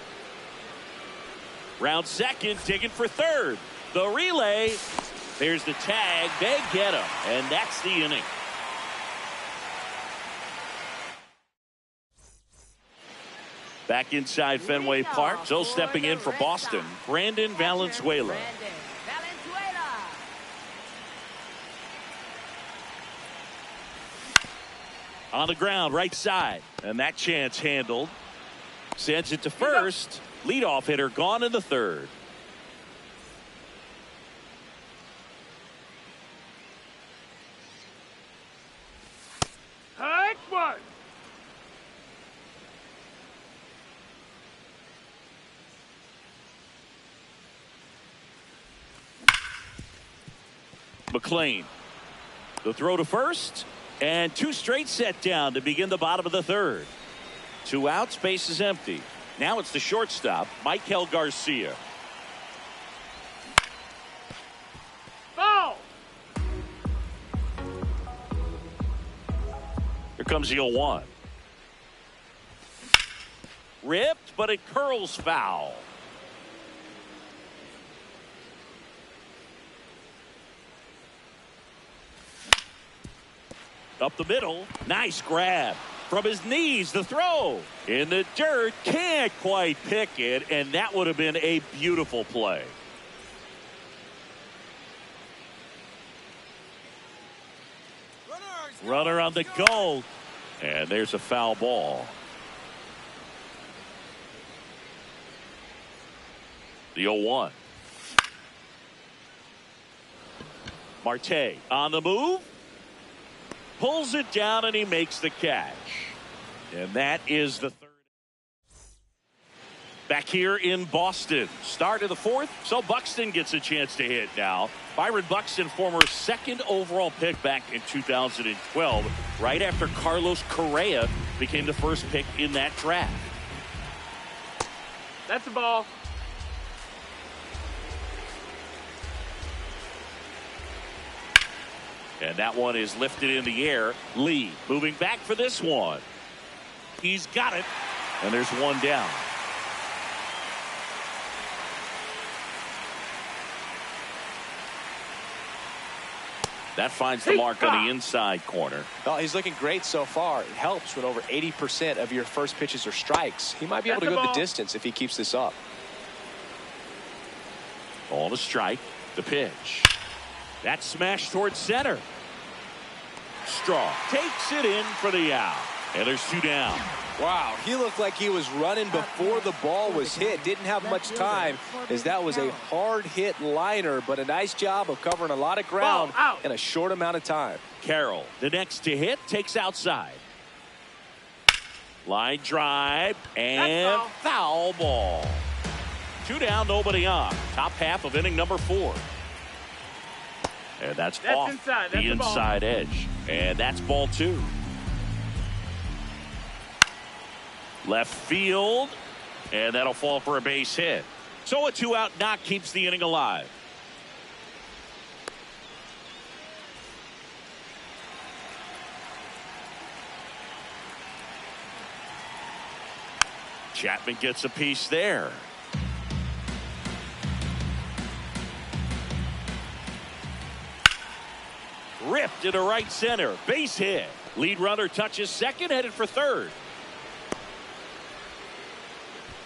A: Round second, digging for third. The relay, There's the tag. They get him, and that's the inning. Back inside Fenway Park, so stepping in for Boston, Brandon Valenzuela.
E: Brandon Valenzuela.
A: On the ground, right side, and that chance handled. Sends it to first. Leadoff hitter gone in the third.
C: Hot one.
A: McLean. The throw to first, and two straight set down to begin the bottom of the third. 2 outs, base is empty. Now it's the shortstop, Michael Garcia.
C: Ball.
A: Here comes the 0-1. Ripped, but it curls foul. Up the middle, nice grab. From his knees, the throw. In the dirt, can't quite pick it, and that would have been a beautiful play. Runner on the go, and there's a foul ball. The 0-1. Marte on the move. Pulls it down, and he makes the catch. And that is the third. Back here in Boston. Start of the fourth, so Buxton gets a chance to hit now. Byron Buxton, former second overall pick back in 2012, right after Carlos Correa became the first pick in that draft.
C: That's the ball.
A: And that one is lifted in the air. Lee moving back for this one. He's got it. And there's one down. That finds the mark on the inside corner.
D: Well, he's looking great so far. It helps when over 80% of your first pitches are strikes. He might be able to go the distance if he keeps this up.
A: Ball to strike. The pitch. That smash towards center. Straw takes it in for the out. And there's 2 down.
D: Wow, he looked like he was running before the ball was hit. Didn't have much time as that was a hard hit liner, but a nice job of covering a lot of ground in a short amount of time.
A: Carroll, the next to hit, takes outside. Line drive and foul ball. 2 down, nobody on. Top half of inning number 4. And that's off
C: inside.
A: the inside edge. And that's ball 2. Left field, and that'll fall for a base hit. So a 2-out knock keeps the inning alive. Chapman gets a piece there. Ripped into right center. Base hit. Lead runner touches second, headed for third.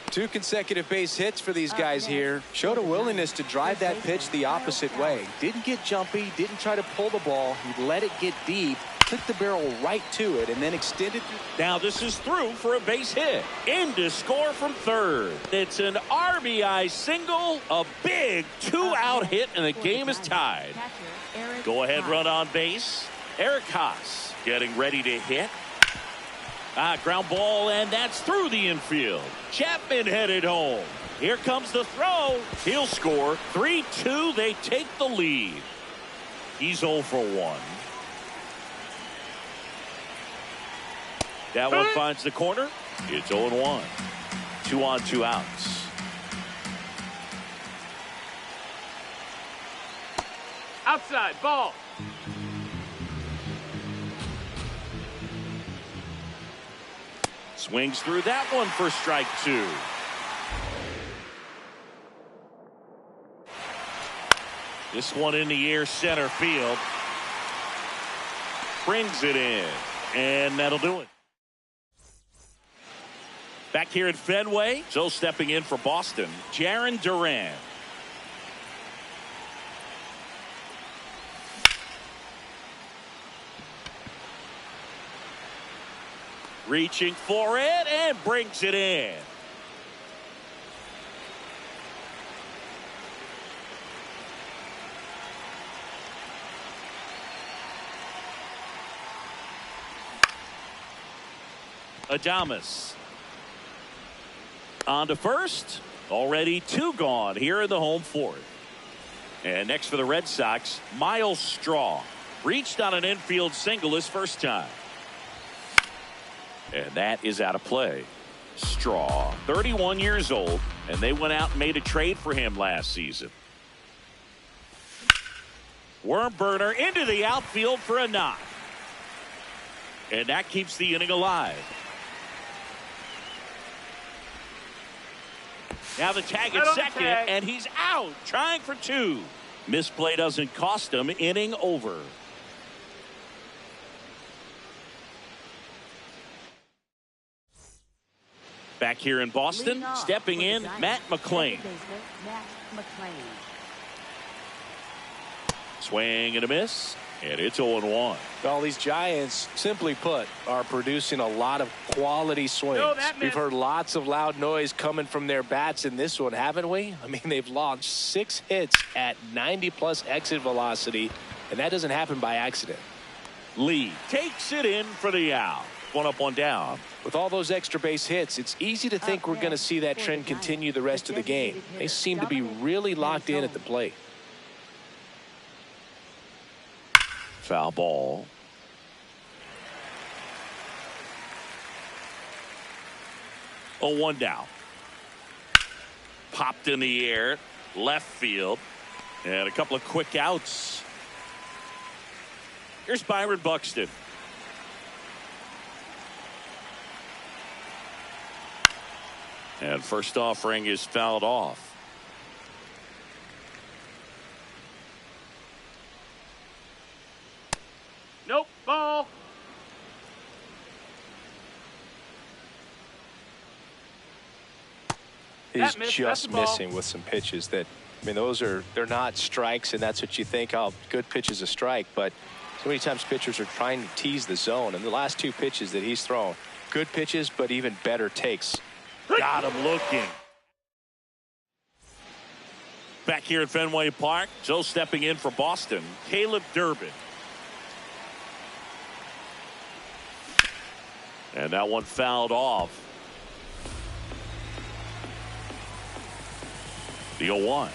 D: 2 consecutive base hits for these guys here. Showed a willingness to drive that pitch the opposite way. Didn't get jumpy, didn't try to pull the ball. He let it get deep, took the barrel right to it, and then extended.
A: Now this is through for a base hit. In to score from third. It's an RBI single, a big 2-out hit, and the game is tied. Go ahead run on base. Eric Haas getting ready to hit. Ground ball, and that's through the infield. Chapman headed home. Here comes the throw. He'll score. 3-2. They take the lead. He's 0 for 1. That one finds the corner. It's 0-1. 2 on, 2 outs.
C: Outside ball.
A: Swings through that one for strike 2. This one in the air, center field. Brings it in, and that'll do it. Back here at Fenway, so stepping in for Boston, Jarren Duran. Reaching for it and brings it in. Adames on to first. Already 2 gone here in the home fourth. And next for the Red Sox, Myles Straw. Reached on an infield single his first time. And that is out of play. Straw, 31 years old, and they went out and made a trade for him last season. Worm burner into the outfield for a knock. And that keeps the inning alive. Now the tag at second, and he's out, trying for 2. Misplay doesn't cost him. Inning over. Back here in Boston, stepping in, Matt McLain. Swing and a miss, and it's 0-1.
D: Well, these Giants, simply put, are producing a lot of quality swings. We've heard lots of loud noise coming from their bats in this one, haven't we? I mean, they've launched 6 hits at 90-plus exit velocity, and that doesn't happen by accident.
A: Lee takes it in for the out. 1 up, 1 down.
D: With all those extra base hits, it's easy to think we're going to see that trend continue the rest of the game. They seem to be really locked in at the plate.
A: Foul ball. Oh, 1 down. Popped in the air, left field, and a couple of quick outs. Here's Byron Buxton. And first offering is fouled off.
C: Nope, ball.
D: He's just missing with some pitches that, I mean, they're not strikes, and that's what you think, oh, good pitch is a strike, but so many times pitchers are trying to tease the zone, and the last 2 pitches that he's thrown, good pitches, but even better takes.
A: Got him looking. Back here at Fenway Park, so stepping in for Boston, Caleb Durbin. And that one fouled off. The 0-1.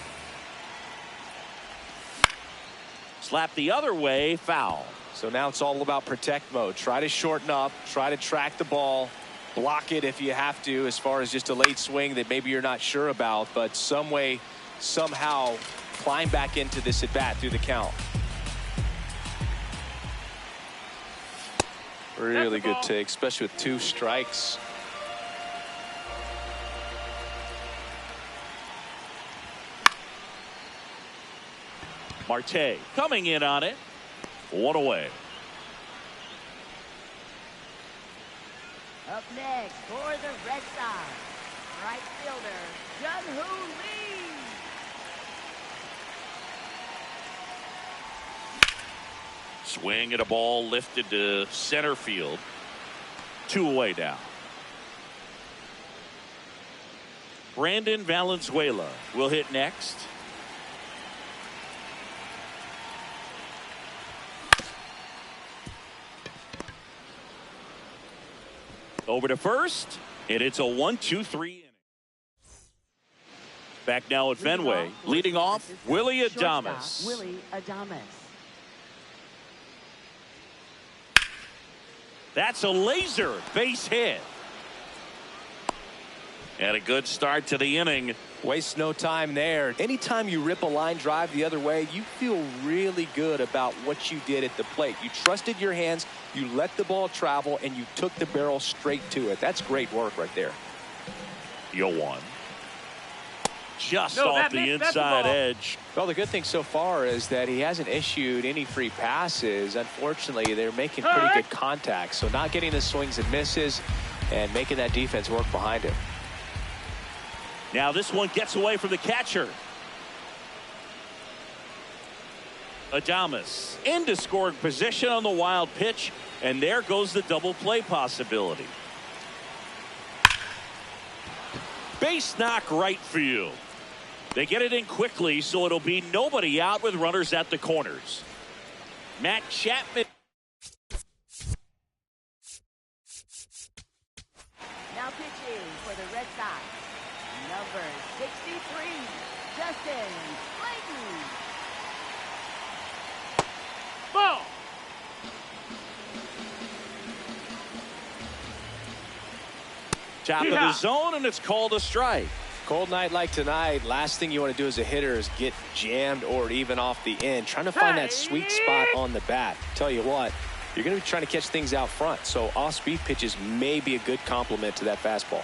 A: Slap the other way, foul.
D: So now it's all about protect mode. Try to shorten up, try to track the ball, block it if you have to, as far as just a late swing that maybe you're not sure about, but some way, somehow climb back into this at bat through the count. Really good take, especially with 2 strikes.
A: Marte coming in on it. 1 away.
E: Up next for the Red Sox, right fielder, Jung-Hoo Lee.
A: Swing at a ball lifted to center field. 2 away now. Brandon Valenzuela will hit next. Over to first, and it's a 1-2-3 inning. Back now at Fenway, leading off, Willy Adames.
E: Willy Adames.
A: That's a laser base hit. And a good start to the inning.
D: Waste no time there. Anytime you rip a line drive the other way, you feel really good about what you did at the plate. You trusted your hands, you let the ball travel, and you took the barrel straight to it. That's great work right there.
A: 0-1. just
C: No,
A: off
C: that
A: the
C: missed. That's a
A: inside
C: ball.
A: edge.
D: Well, the good thing so far is that he hasn't issued any free passes. Unfortunately, they're making pretty good contact. So not getting the swings and misses and making that defense work behind him.
A: Now this one gets away from the catcher. Adames into scoring position on the wild pitch, and there goes the double play possibility. Base knock right field. They get it in quickly, so it'll be nobody out with runners at the corners. Matt Chapman.
E: Now pitching for the Red Sox, number 63, Justin Slayton.
C: Ball.
A: Top of the zone, and it's called a strike.
D: Cold night like tonight, last thing you want to do as a hitter is get jammed or even off the end. Trying to find that sweet spot on the bat. Tell you what, you're going to be trying to catch things out front. So off-speed pitches may be a good complement to that fastball.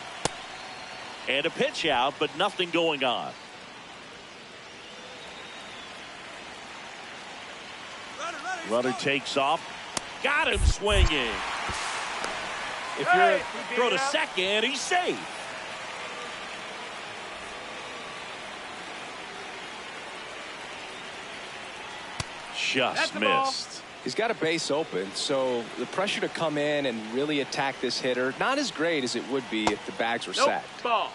A: And a pitch out, but nothing going on. Runner takes off. Got him swinging.
C: If you're
A: Throw to second, he's safe. Just
C: That's the ball.
A: missed.
D: He's got a base open, so the pressure to come in and really attack this hitter, not as great as it would be if the bags were
C: Nope.
D: set.
C: Ball.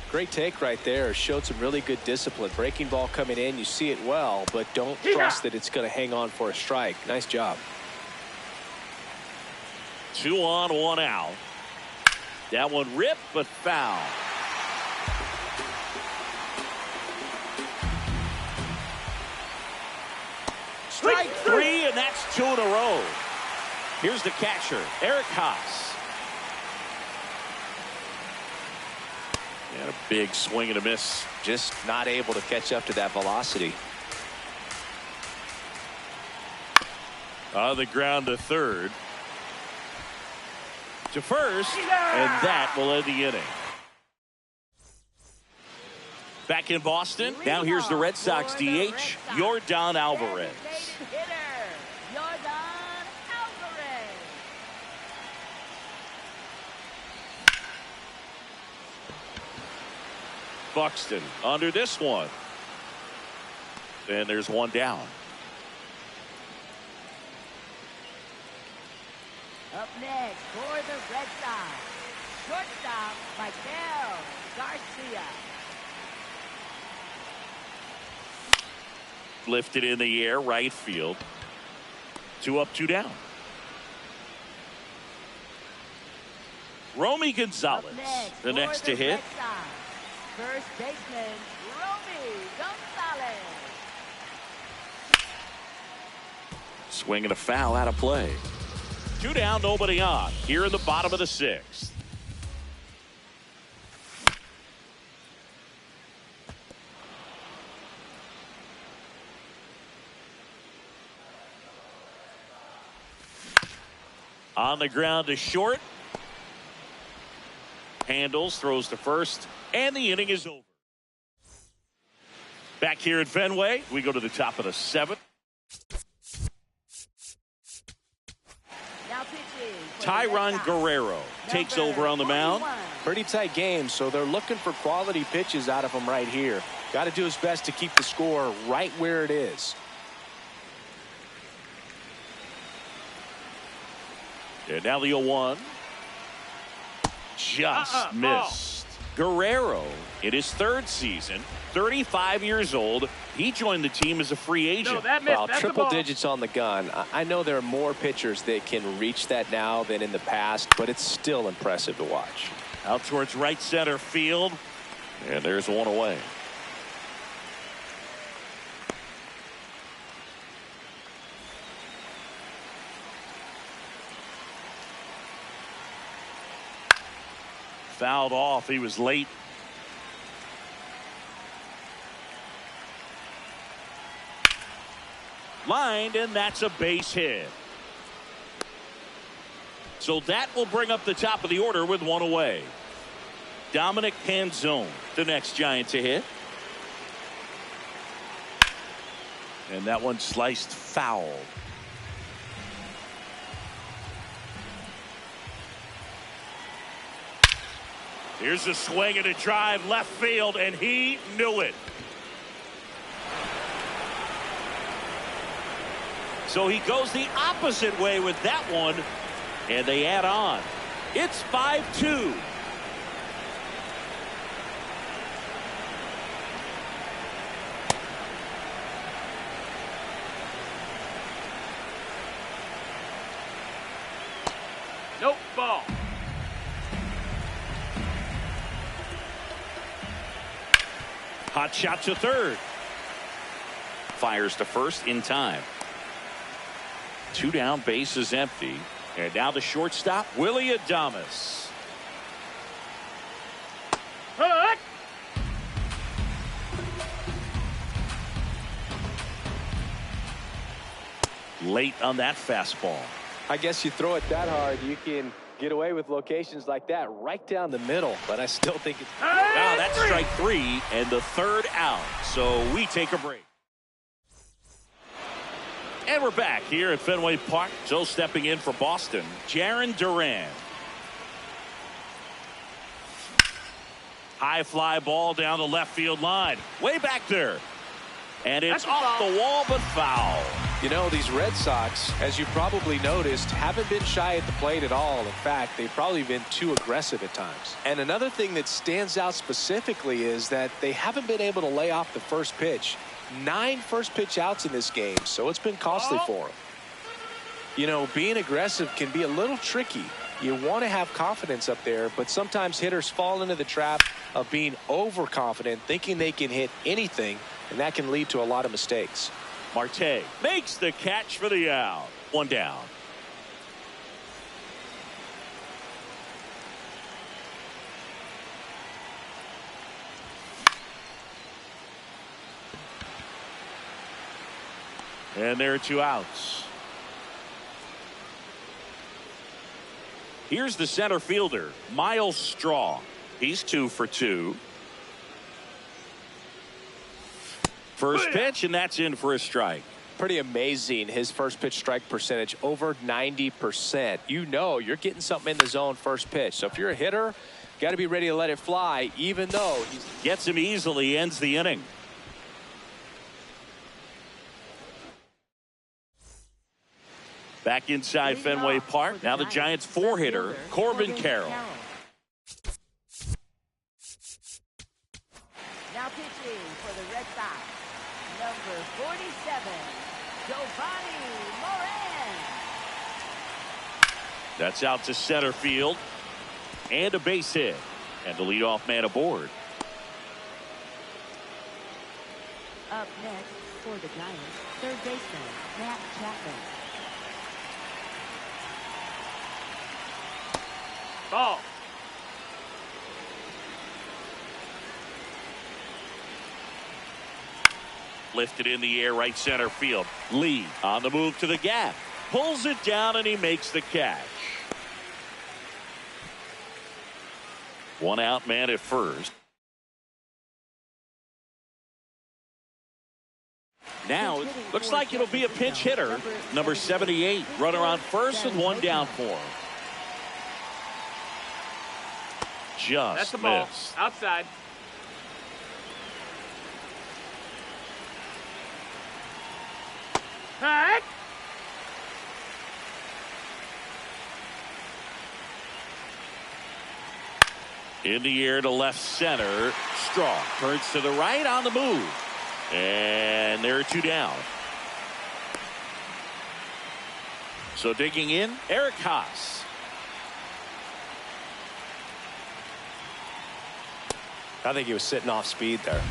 D: Great take right there. Showed some really good discipline. Breaking ball coming in, you see it well, but don't trust that it's going to hang on for a strike. Nice job.
A: 2 on, 1 out. That one ripped, but foul. Strike 3, and that's 2 in a row. Here's the catcher, Eric Haas. And a big swing and a miss.
D: Just not able to catch up to that velocity.
A: On the ground to third. To first, and that will end the inning. Back in Boston, now here's the Red Sox DH, Yordan Alvarez.
E: Designated hitter, Yordan Alvarez.
A: Buxton under this one. And there's one down.
E: Up next for the Red Sox, shortstop Miguel Garcia.
A: Lifted in the air, right field. 2 up, 2 down. Romy Gonzalez,
E: Up
A: the next
E: for
A: to
E: the
A: hit.
E: Red Sox, first baseman Romy Gonzalez.
A: Swing and a foul out of play. 2 down, nobody on. Here in the bottom of the 6th. On the ground to short. Handles, throws to first, and the inning is over. Back here at Fenway, we go to the top of the 7th.
E: Now pitching for the Red
A: Tyron
E: Sox,
A: Guerrero takes over on the mound.
E: 41.
D: Pretty tight game, so they're looking for quality pitches out of him right here. Got to do his best to keep the score right where it is.
A: And now the 0-1. Just missed. Guerrero, in his 3rd season, 35 years old. He joined the team as a free agent.
C: No, that missed.
D: Well,
C: That's the
D: triple
C: ball.
D: digits on the gun. I know there are more pitchers that can reach that now than in the past, but it's still impressive to watch.
A: Out towards right center field. And there's one away. Fouled off. He was late. Lined, and that's a base hit. So that will bring up the top of the order with one away. Dominic Canzone, the next Giant to hit. And that one sliced foul. Here's a swing and a drive left field, and he knew it. So he goes the opposite way with that one, and they add on. It's 5-2.
C: Nope, ball.
A: Hot shot to third. Fires to first in time. 2 down, base is empty. And now the shortstop, Willy Adames.
C: Hut!
A: Late on that fastball.
D: I guess you throw it that hard, you can get away with locations like that right down the middle. But I still think it's...
A: Now that's strike 3 and the third out. So we take a break. And we're back here at Fenway Park. So stepping in for Boston, Jarren Duran. High fly ball down the left field line. Way back there. And it's off the wall, but foul.
D: You know, these Red Sox, as you probably noticed, haven't been shy at the plate at all. In fact, they've probably been too aggressive at times. And another thing that stands out specifically is that they haven't been able to lay off the first pitch. 9 first pitch outs in this game, so it's been costly for them. You know, being aggressive can be a little tricky. You want to have confidence up there, but sometimes hitters fall into the trap of being overconfident, thinking they can hit anything, and that can lead to a lot of mistakes.
A: Marte makes the catch for the out. 1 down. And there are 2 outs. Here's the center fielder, Myles Straw. He's 2 for 2. First pitch, and that's in for a strike.
D: Pretty amazing, his first pitch strike percentage, over 90%. You know you're getting something in the zone first pitch. So if you're a hitter, got to be ready to let it fly, even though he
A: gets him easily, ends the inning. Back inside Fenway Park. Now the Giants 4-hitter, Corbin Carroll.
E: Now pitching for the Red Sox, number 47, Giovanni Moran.
A: That's out to center field. And a base hit. And the leadoff man aboard.
E: Up next for the Giants, third baseman, Matt Chapman.
C: Ball.
A: Lifted in the air, right center field. Lee on the move to the gap. Pulls it down, and he makes the catch. 1 out, man at first. Now, it looks like it'll be a pinch hitter. Number 78, runner on first with 1 down for him. Just
C: That's the ball.
A: missed.
C: Outside. Hut!
A: In the air to left center. Straw turns to the right on the move. And there are 2 down. So digging in, Eric Haas.
D: I think he was sitting off speed there.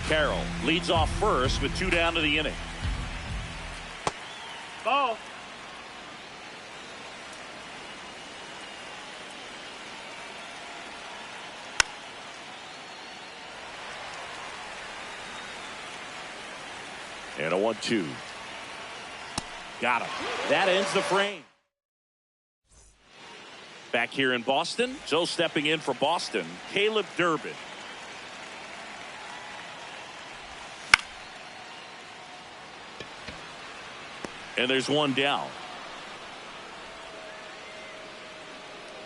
A: Carroll leads off first with 2 down to the inning.
C: Ball.
A: And a 1-2. Got him. That ends the frame. Back here in Boston, so stepping in for Boston, Caleb Durbin. And there's one down.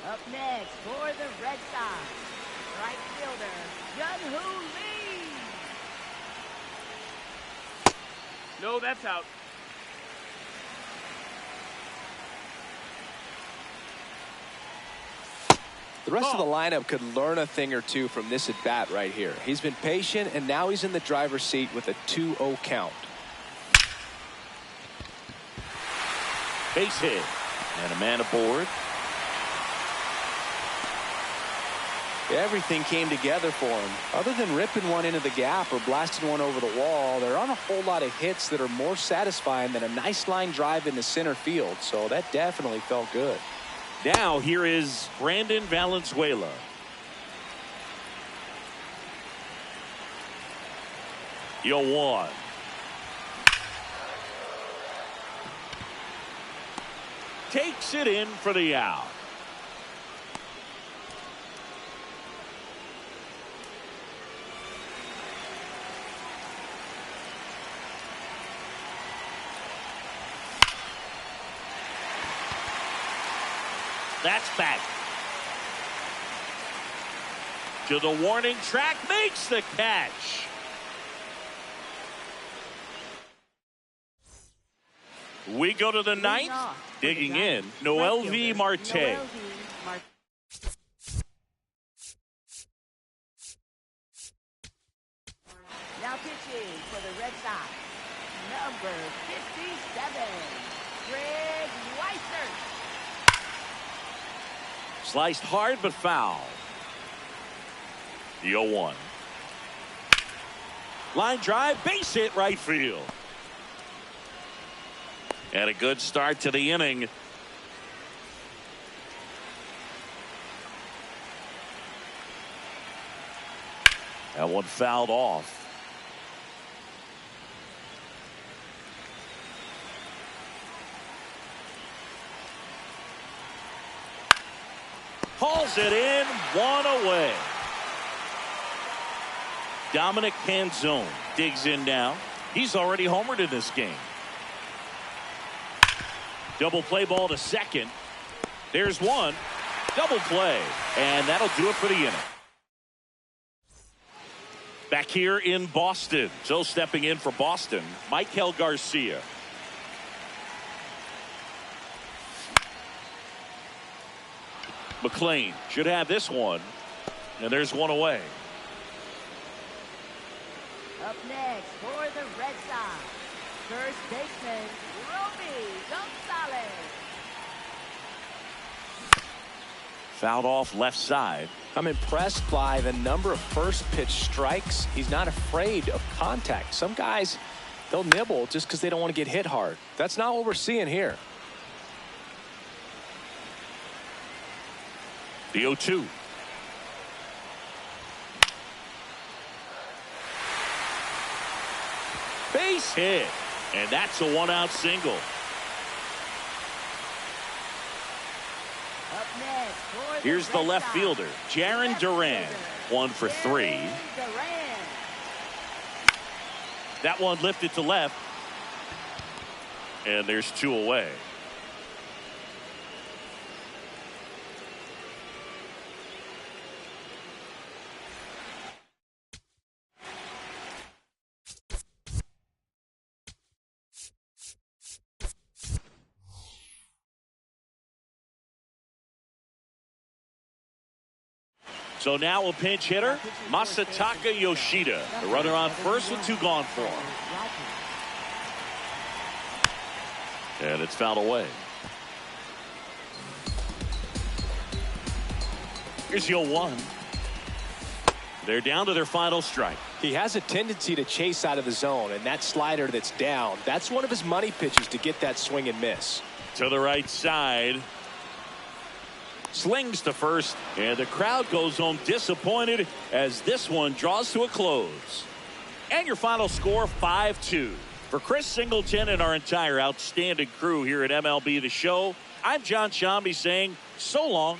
E: Up next for the Red Sox, right fielder, Jun-Hoo Lee.
C: No, that's out.
D: The rest of the lineup could learn a thing or two from this at bat right here. He's been patient, and now he's in the driver's seat with a 2-0 count.
A: Base hit. And a man aboard.
D: Everything came together for him. Other than ripping one into the gap or blasting one over the wall, there aren't a whole lot of hits that are more satisfying than a nice line drive into center field. So that definitely felt good.
A: Now here is Brandon Valenzuela. Yo one. Takes it in for the out. That's back. To the warning track, makes the catch. We go to the ninth. Digging in, Noelvi Marte.
E: Now pitching for the Red Sox, number 57, Greg Weissert.
A: Sliced hard but foul. The 0-1. Line drive, base hit right field. And a good start to the inning. That one fouled off. Hauls it in, one away. Dominic Canzone digs in now. He's already homered in this game. Double play ball to second. There's one. Double play. And that'll do it for the inning. Back here in Boston. So stepping in for Boston, Michael Garcia. McLean should have this one. And there's one away.
E: Up next for the Red Sox, first baseman, Romy Gonzalez.
A: Fouled off left side.
D: I'm impressed by the number of first pitch strikes. He's not afraid of contact. Some guys, they'll nibble just because they don't want to get hit hard. That's not what we're seeing here.
A: The 0-2. Base hit. And that's a one-out single.
E: Up next for
A: Here's the
E: Red
A: left
E: Sox,
A: fielder, Jarren
E: left
A: Duran.
E: fielder,
A: 1 for 3.
E: Jarren Duran.
A: That one lifted to left. And there's 2 away. So now a pinch hitter, Masataka Yoshida. The runner on first with 2 gone for him. And it's fouled away. Here's your 1. They're down to their final strike.
D: He has a tendency to chase out of the zone, and that slider that's down, that's one of his money pitches to get that swing and miss.
A: To the right side. Slings to first, and the crowd goes home disappointed as this one draws to a close. And your final score, 5-2. For Chris Singleton and our entire outstanding crew here at MLB The Show, I'm John Shambi saying so long